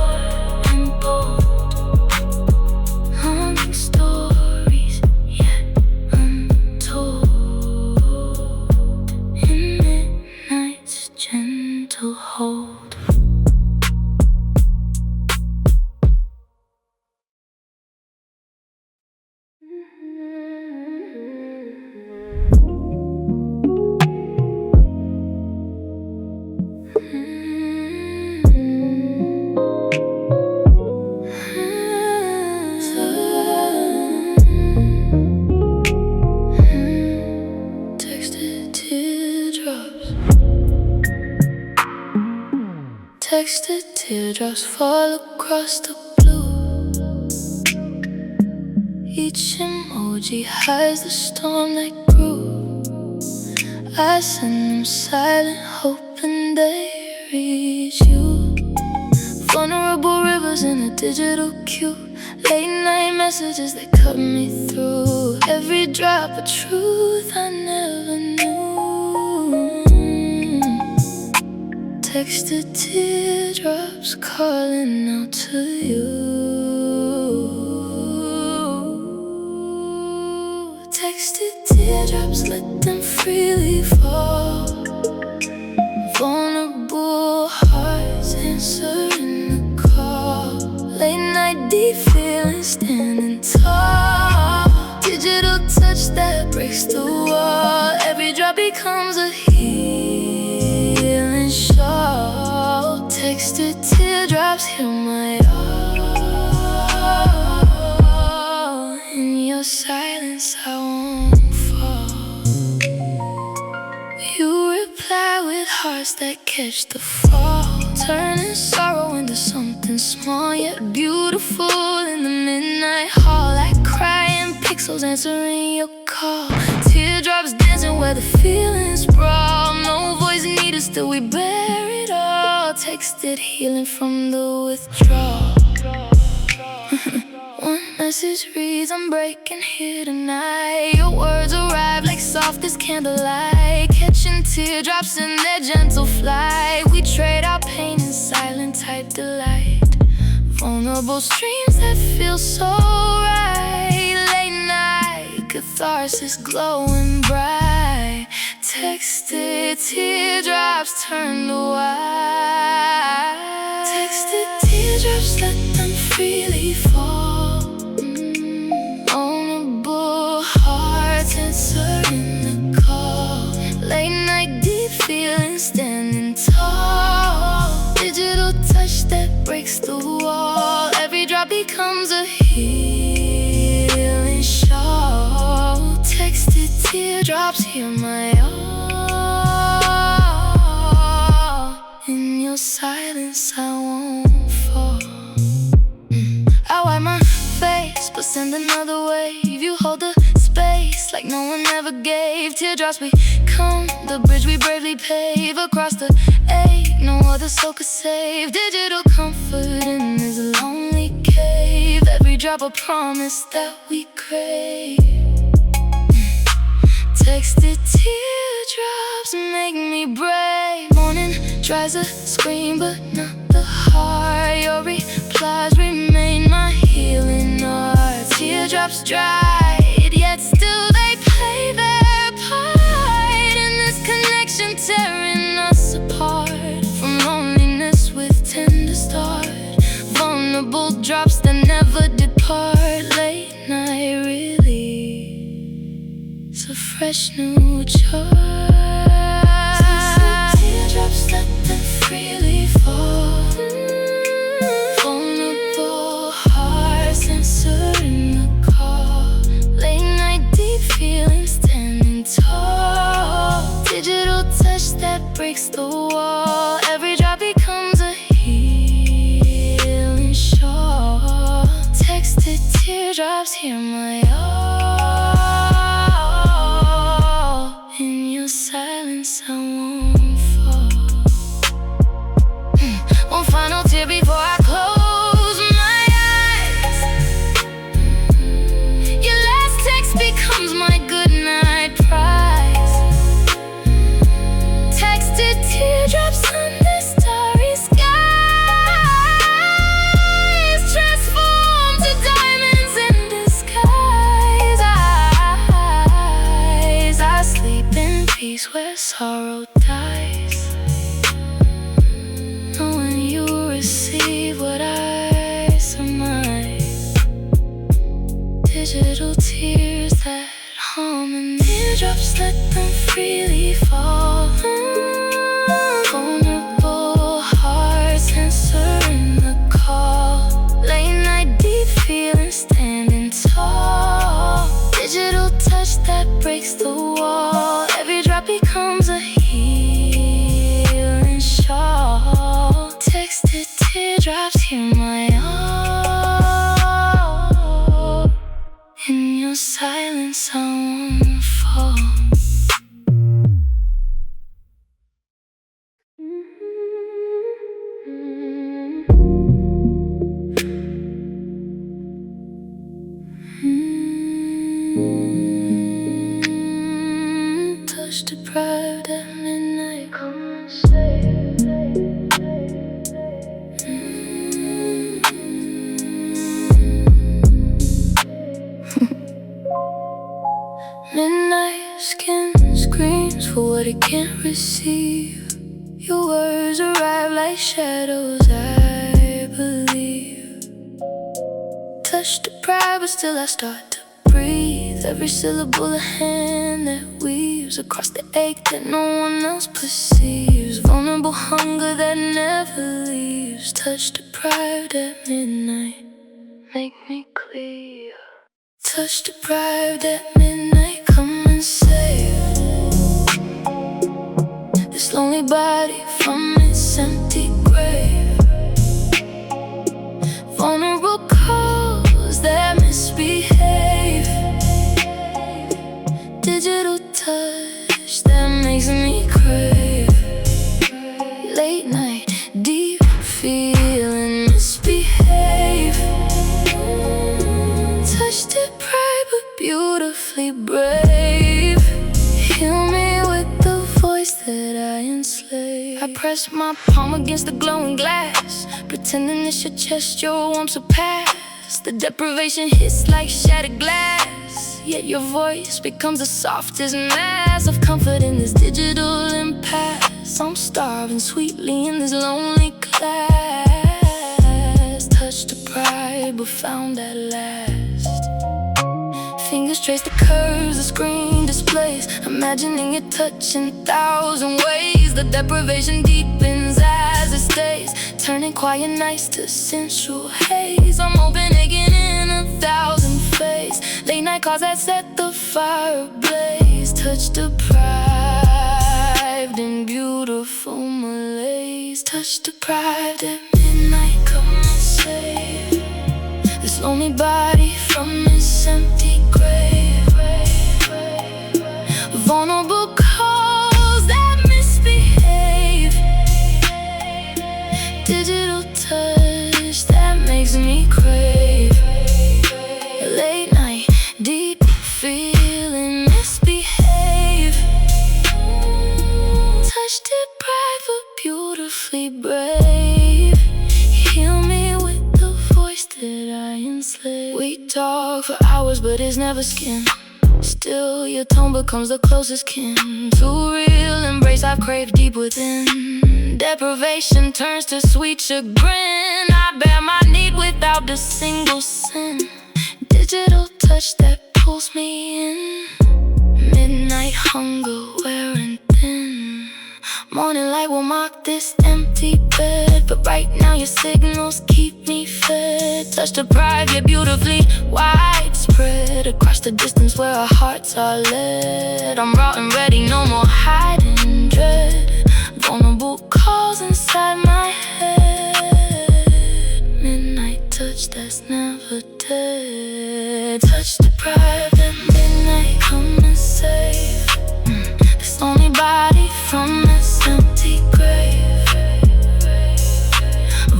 and bold. Longing stories yet untold. In midnight's gentle hold. Texted teardrops. Texted teardrops fall across the blue. Each emoji hides the storm that grew. I send them silent, hoping they reach you. Vulnerable rivers in a digital queue. Late night messages that cut me through. Every drop of truth I never knew. Texted teardrops calling out to you. Texted teardrops, let them freely fall. Vulnerable hearts answering the call. Late night deep feeling standing tall. Digital touch that breaks the wall. Every drop becomes a healing shawl. Texted teardrops, hear my all. In your silence I won't fall. You reply with hearts that catch the fall, turning sorrow into something small yet beautiful. In the midnight hall I cry in pixels answering your call. Teardrops dancing where the feelings sprawl. No voice needed, still we bear it all. Texted healing from the withdrawal. One message reads, I'm breaking here tonight. Your words arrive like softest candlelight, catching teardrops in their gentle flight. We trade our pain in silent type delight. Vulnerable streams that feel so right. Late night catharsis glowing bright. Texted teardrops turn to white. Texted teardrops, let them freely fall. Vulnerable hearts answering the call. Late night deep feelings standing tall. Digital touch that breaks the wall. Every drop becomes a healing shawl. Texted teardrops, hear my all. In your silence I won't fall. I wipe my face, but send another wave. You hold the space like no one ever gave. Teardrops become the bridge we bravely pave. Across the ache, no other soul could save. Digital comfort in this lonely cave. Every drop a promise that we crave. Texted teardrops make me brave. Morning tries to scream, but not the heart. Your replies remain my healing art. Teardrops dried, yet still they play their part in this connection, tearing us apart. From loneliness with tender start, vulnerable drops that never depart. Late night release a fresh new charge. Teardrops, let them freely fall. Vulnerable hearts answering the call. Late night deep feelings standing tall. Digital touch that breaks the wall. Every drop becomes a healing shawl. Texted teardrops, hear my all. In your silence I won't fall. One final tear before I close my eyes. Your last text becomes my goodnight prize. Texted teardrops under starry skies, transformed to diamonds in disguise. I sleep in peace where sorrow dies, knowing you receive what I surmise. Digital tears that hum and teardrops, let them freely fall. Vulnerable hearts answering the call. Late night deep feelings standing tall. Digital touch that breaks the wall. Every drop becomes a healing shawl. Texted teardrops, hear my all. In your silence I won't fall. Touch deprived at midnight, come and save. Midnight skin screams for what it can't receive. Your words arrive like shadows, I believe. Touch deprived, but still I start to breathe. Every syllable a hand that weaves across the ache that no one else perceives. Vulnerable hunger that never leaves. Touch deprived at midnight, make me clear. Touch deprived at midnight, come and save this lonely body from its empty grave. Vulnerable calls that misbehave. Digital touch that makes me crave. Late night, deep feeling misbehave. Touch deprived but beautifully brave. Heal me with the voice that I enslave. I press my palm against the glowing glass, pretending it's your chest, your warmth surpass. The deprivation hits like shattered glass. yet your voice becomes the softest mass of comfort in this digital impasse. I'm starving sweetly in this lonely class, touched deprived but found at last. Fingers trace the curves the screen displays, imagining it touching 1,000 ways. The deprivation deepens as it stays, turning quiet nights to sensual haze. I'm open aching in 1,000 phases, late night calls that set the fire ablaze. Touch deprived in beautiful malaise. Touch deprived at midnight, come and save this lonely body from its empty grave. Vulnerable calls that misbehave, digital touch that makes me crave. Late night, deep feeling, misbehave. Touch deprived but beautifully brave. Heal me with the voice that I enslave. We talk for hours but it's never skin. Still your tone becomes the closest kin to real embrace I've craved deep within. Deprivation turns to sweet chagrin. I bear my need without a single sin. Digital touch that pulls me in. Midnight hunger wearing thin. Morning light will mock this empty bed, but right now your signals keep me fed. Touch deprived yet beautifully widespread across the distance where our hearts are led. I'm raw and ready, no more hiding dread. Vulnerable calls inside my head. Midnight touch that's never dead. Touch deprived at midnight, come and save this lonely body from its empty grave.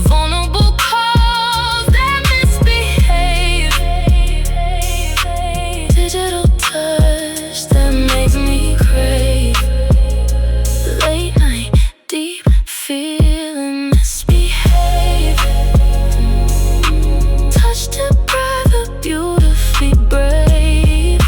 Vulnerable calls that misbehave, digital touch that makes me crave. Late night, deep feeling, misbehave. Touch deprived but beautifully brave.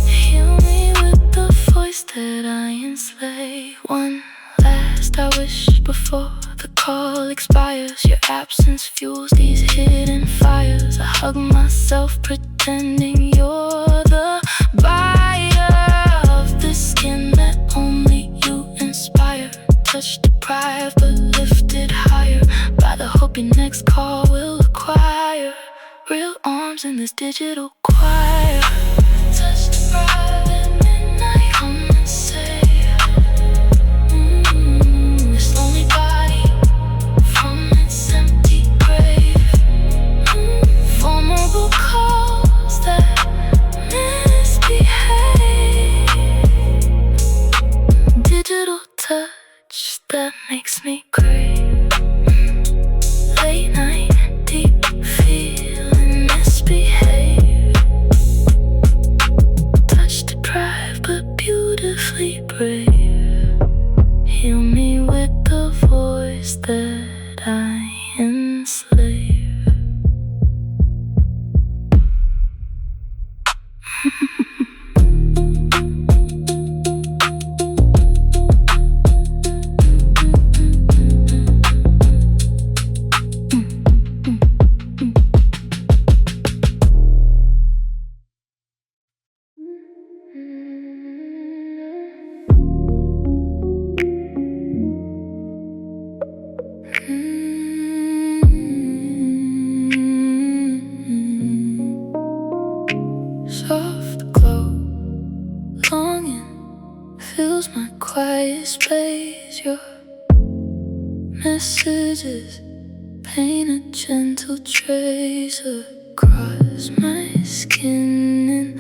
Heal me with the voice that I enslave. One last I wish before the call expires. Your absence fuels these hidden fires. I hug myself pretending you're the buyer of the skin that only you inspire. Touch deprived but lifted higher by the hope your next call will acquire real arms in this digital choir. Touch deprived at midnight, come and save this lonely body from its empty grave. Vulnerable calls that misbehave, digital touch that makes me crave. Late night, deep feeling, misbehave. Touch deprived but beautifully brave. Heal me with the voice that I enslave. Soft glow, longing fills my quiet space. Your messages paint a gentle trace across my skin in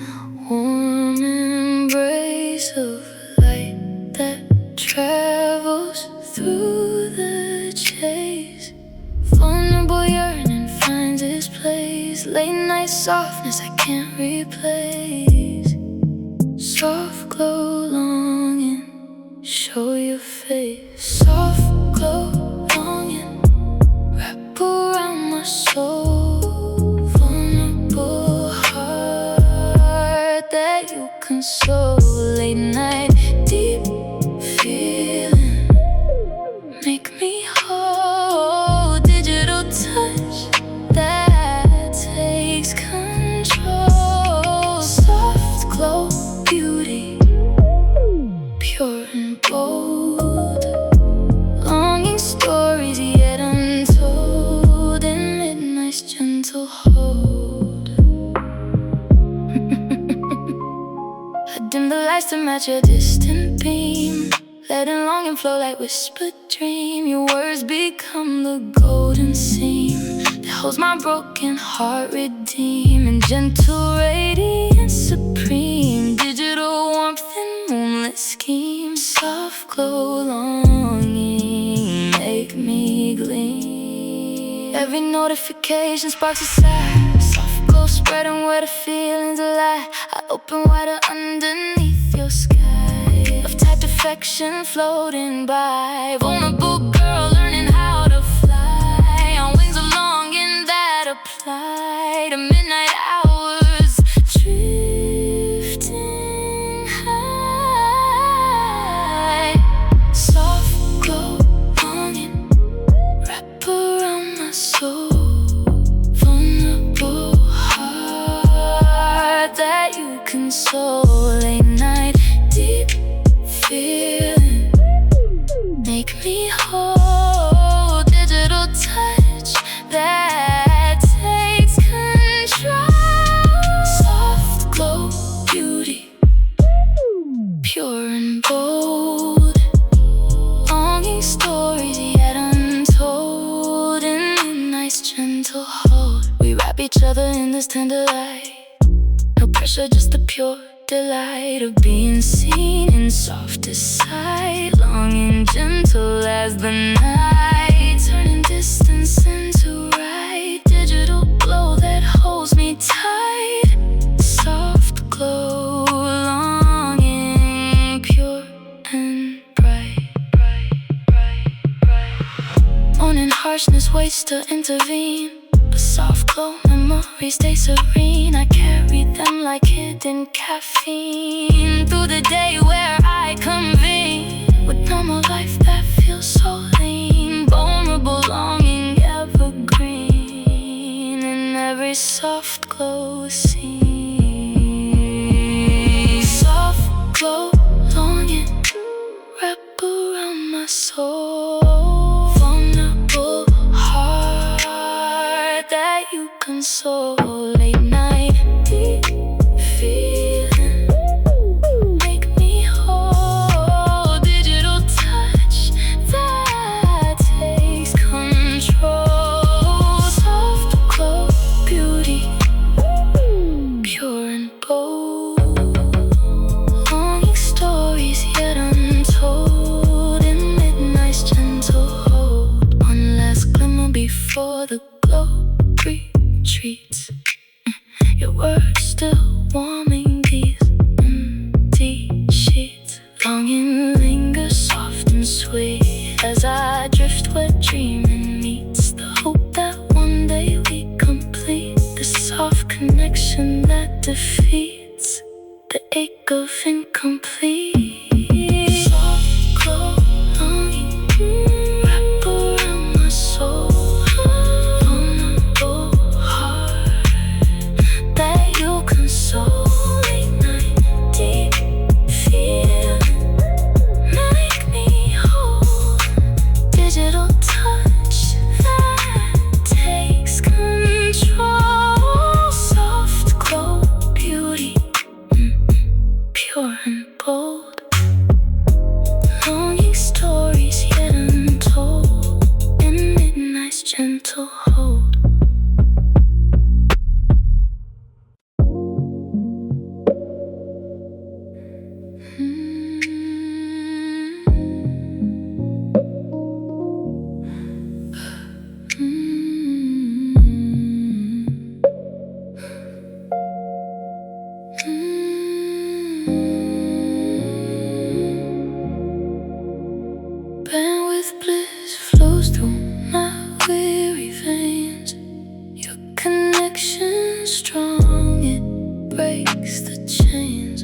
warm embrace of light that travels through the chase. Vulnerable yearning finds its place. Late night softness I can't replace. Soft glow longing, show your face. Soft glow longing, wrap around my soul. Vulnerable heart that console. Late night, deep feeling, make me whole. Digital touch that takes control. Soft glow, beauty, pure and bold. Longing stories yet untold in midnight's gentle hold. I dim the lights to match your distant beam, letting longing flow like whispered dream. Your words become the golden seam that holds my broken heart redeemed. Gentle radiance supreme, digital warmth and moonlit scheme. Soft glow, longing, make me gleam. Every notification sparks a sigh. Soft glow spreading where the feelings lie. I open wider underneath your sky of typed affection floating by. Vulnerable girl learning how to fly on wings of longing that apply to midnight hours, drifting high. Soft glow, longing, wrap around my soul. Vulnerable heart that you console. Late night, deep feeling, make me whole. Digital touch that takes control. Soft glow, beauty, pure and bold. Longing stories yet untold in midnight's gentle hold. We wrap each other in this tender light. No pressure, just the pure delight of being seen in softest sight. Longing gentle as the night, turning distance into right. Digital glow that holds me tight. Soft glow, longing, pure and bright. Morning harshness waits to intervene, but soft glow memories stay serene. I carry them like hidden caffeine through the day where I convene with normal life that feels so lean. Vulnerable longing evergreen in every soft glow scene. Soft glow, longing, wrap around my soul. Vulnerable heart that you console. Late night, deep feeling, make me whole. Digital touch that takes control. Soft glow, beauty, pure and bold. Longing stories yet untold in midnight's gentle hold. One last glimmer before the glow retreats. Your words still warming these empty sheets. Longing lingers soft and sweet as I drift where dreaming meets. The hope that one day we complete the soft connection that defeats the ache of incomplete. Soft glow, longing, wrap around my soul. Vulnerable heart that you console. Late night, deep feeling, make me whole. Digital touch that takes control. Soft glow, beauty, pure and bold. Longing stories yet untold in midnight's gentle hold. Bandwidth bliss flows through my weary veins. Your connection strong, it breaks the chains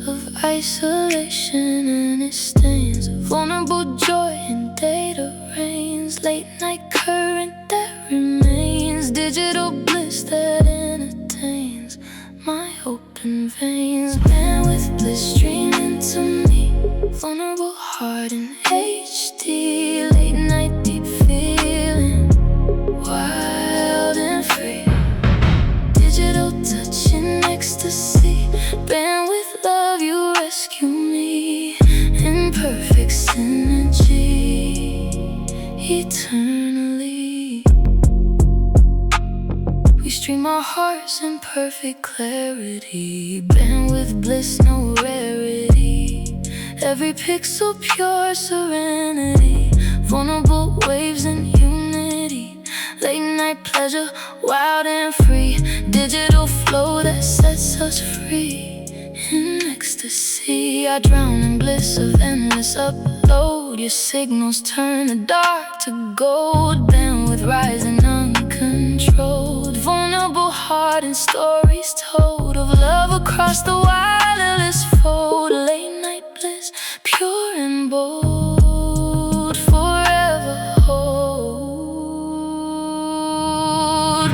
of Isolation and its stains, vulnerable joy in data reigns, late night current that remains, digital bliss that entertains my open veins. Bandwidth bliss streaming to me, vulnerable heart in HD, late night deep feeling, wild and free, digital touch in ecstasy, bandwidth love, you rescue me in perfect synergy, eternally. We stream our hearts in perfect clarity, bandwidth bliss, no rarity, every pixel pure serenity, vulnerable waves in unity, late night pleasure, wild and free, digital flow that sets us free in ecstasy. I drown in bliss of endless upload, your signals turn the dark to gold, bandwidth rising uncontrolled, vulnerable heart and stories told of love across the wireless fold, late night bliss, pure and bold, forever hold.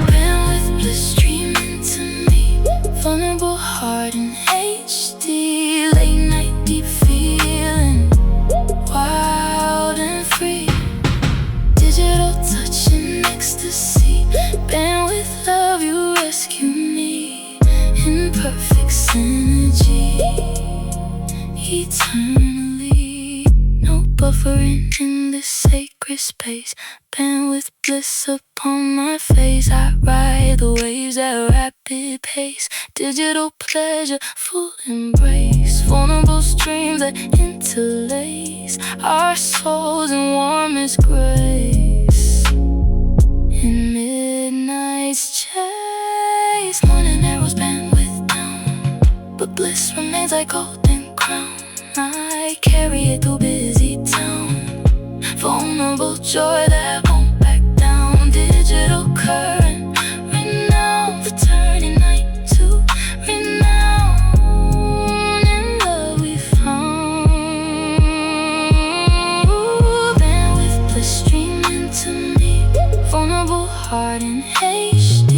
Bandwidth bliss streaming to me, vulnerable heart in HD, late night deep feeling, wild and free, digital touch in ecstasy, bandwidth love, you rescue me in perfect synergy, eternally. No buffering in this sacred space, bandwidth bliss upon my face. I ride the waves at rapid pace, digital pleasure, full embrace, vulnerable streams that interlace our souls in warmest grace. In midnight's chase, morning arrows bandwidth down, but bliss remains like golden crown. I carry it through busy town, vulnerable joy that won't back down, digital current, renowned for turning night to renown, in love we found. Bandwidth bliss streaming to me, vulnerable heart in HD,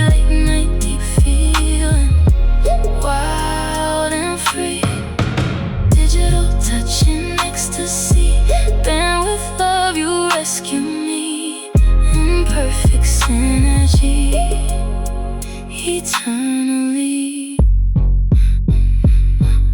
late night deep feeling, wild and free, digital touch in ecstasy, bandwidth love, you rescue me in perfect synergy, eternally.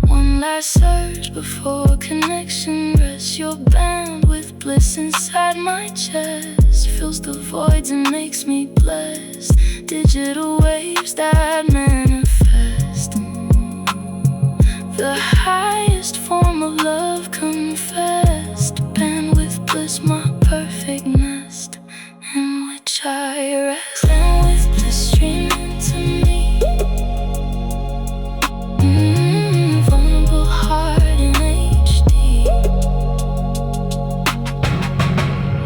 One last search before connection rests, your bandwidth bliss inside my chest fills the voids and makes me blessed, digital waves that manifest the highest form of love confessed, bandwidth bliss, my perfect nest in which I rest. Bandwidth bliss streaming to me, vulnerable heart in HD,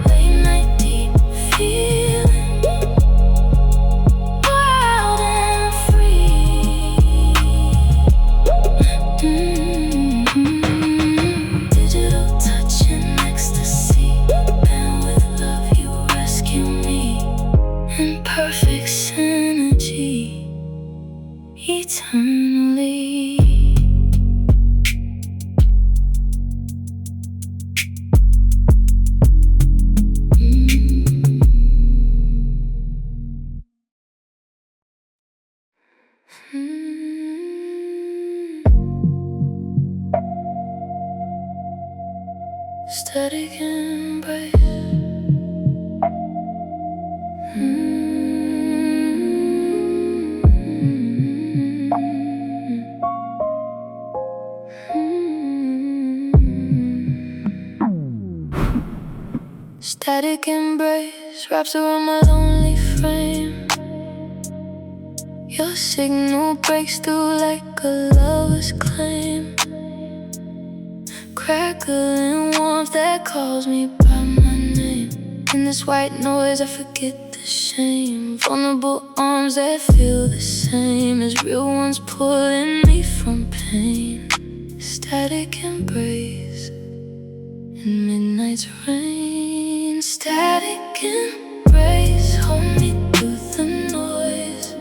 late night deep feeling, wild and free, digital touch in ecstasy, bandwidth love, you rescue me in perfect synergy, eternally. Static embrace. Static embrace wraps around my lonely frame. Your signal breaks through like a lover's claim, crackling warmth that calls me by my name. In this white noise I forget the shame, vulnerable arms that feel the same as real ones pulling me from pain. static embrace in midnight's rain. Static embrace, hold me through the noise.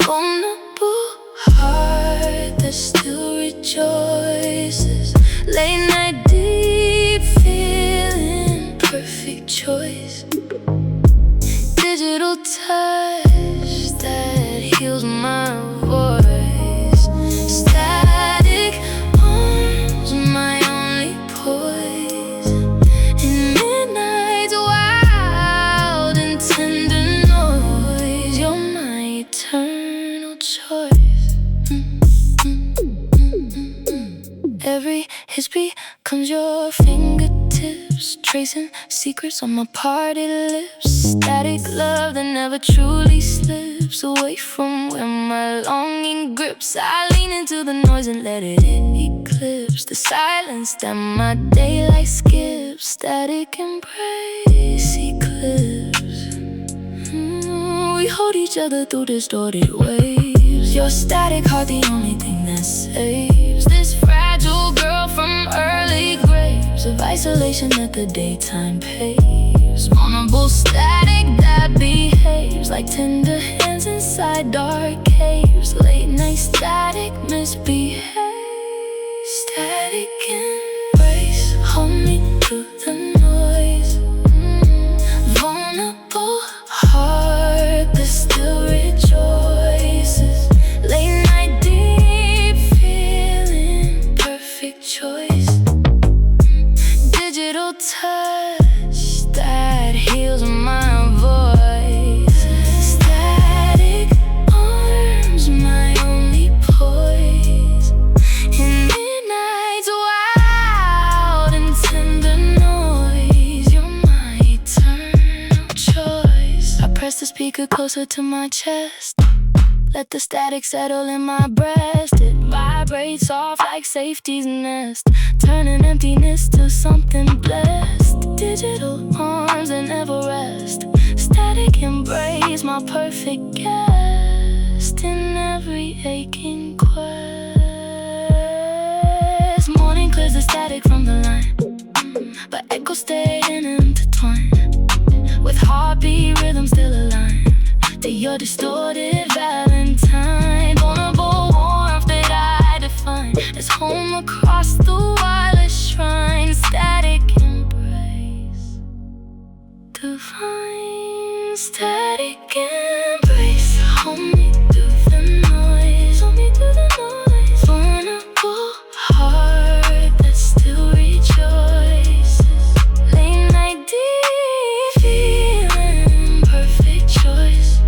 Vulnerable heart that still rejoices. Late night deep feeling, perfect choice. Digital touch that heals my voice. Static arms, my only poise. In midnight's wild and tender noise, you're my eternal choice. Every his becomes your fingertips, tracing secrets on my parted lips. Static love that never truly slips away from where my longing grips. I lean into the noise and let it eclipse the silence that my daylight skips. Static embrace eclipse. We hold each other through distorted waves. Your static heart, the only thing that saves this fragile girl from early graves of isolation that the daytime paves. Vulnerable static that behaves like tender hands inside dark caves. Late night static misbehaves. Static embrace, hold me through the noise. Vulnerable heart that still rejoices. Late night deep feeling, perfect choice. Digital touch that heals my voice. Static arms, my only poise. In midnight's wild and tender noise, you're my eternal choice. I press the speaker closer to my chest, let the static settle in my breast. It vibrates soft like safety's nest, turning emptiness to something blessed. Digital arms that never rest. Static embrace, my perfect guest in every aching quest. Morning clears the static from the line, but echoes stay intertwined, with heartbeat rhythm still aligned to your distorted valentine. Vulnerable warmth that I define as home across the wireless shrine. Static embrace divine. Static embrace, hold me through the noise. Hold me through the noise. Vulnerable heart that still rejoices. Late night deep feeling, perfect choice.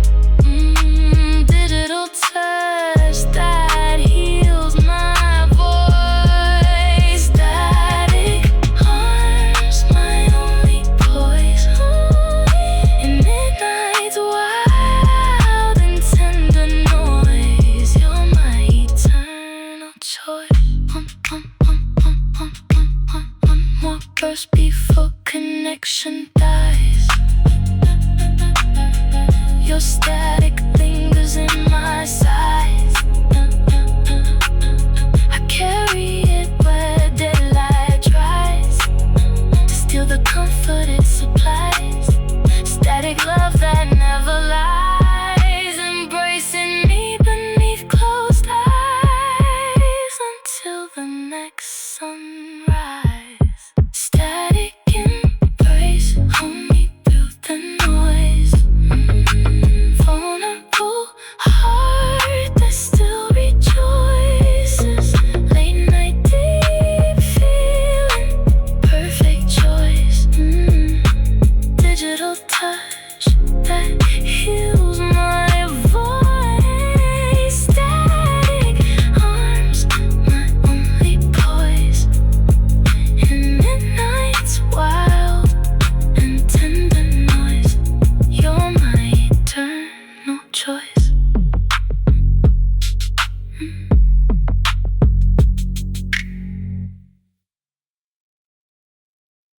Digital touch that heals my voice. Static arms, my only poise. In midnight's wild and tender noise, you're my eternal choice. One more burst before connection dies. Your static lingers in my sighs. I carry it where daylight tries to steal the comfort it supplies. Static love that never lies, embracing me beneath closed eyes until the next sunrise. Static embrace, hold me through the noise. Vulnerable heart that still rejoices. Late night deep feeling, perfect choice. Digital touch that heals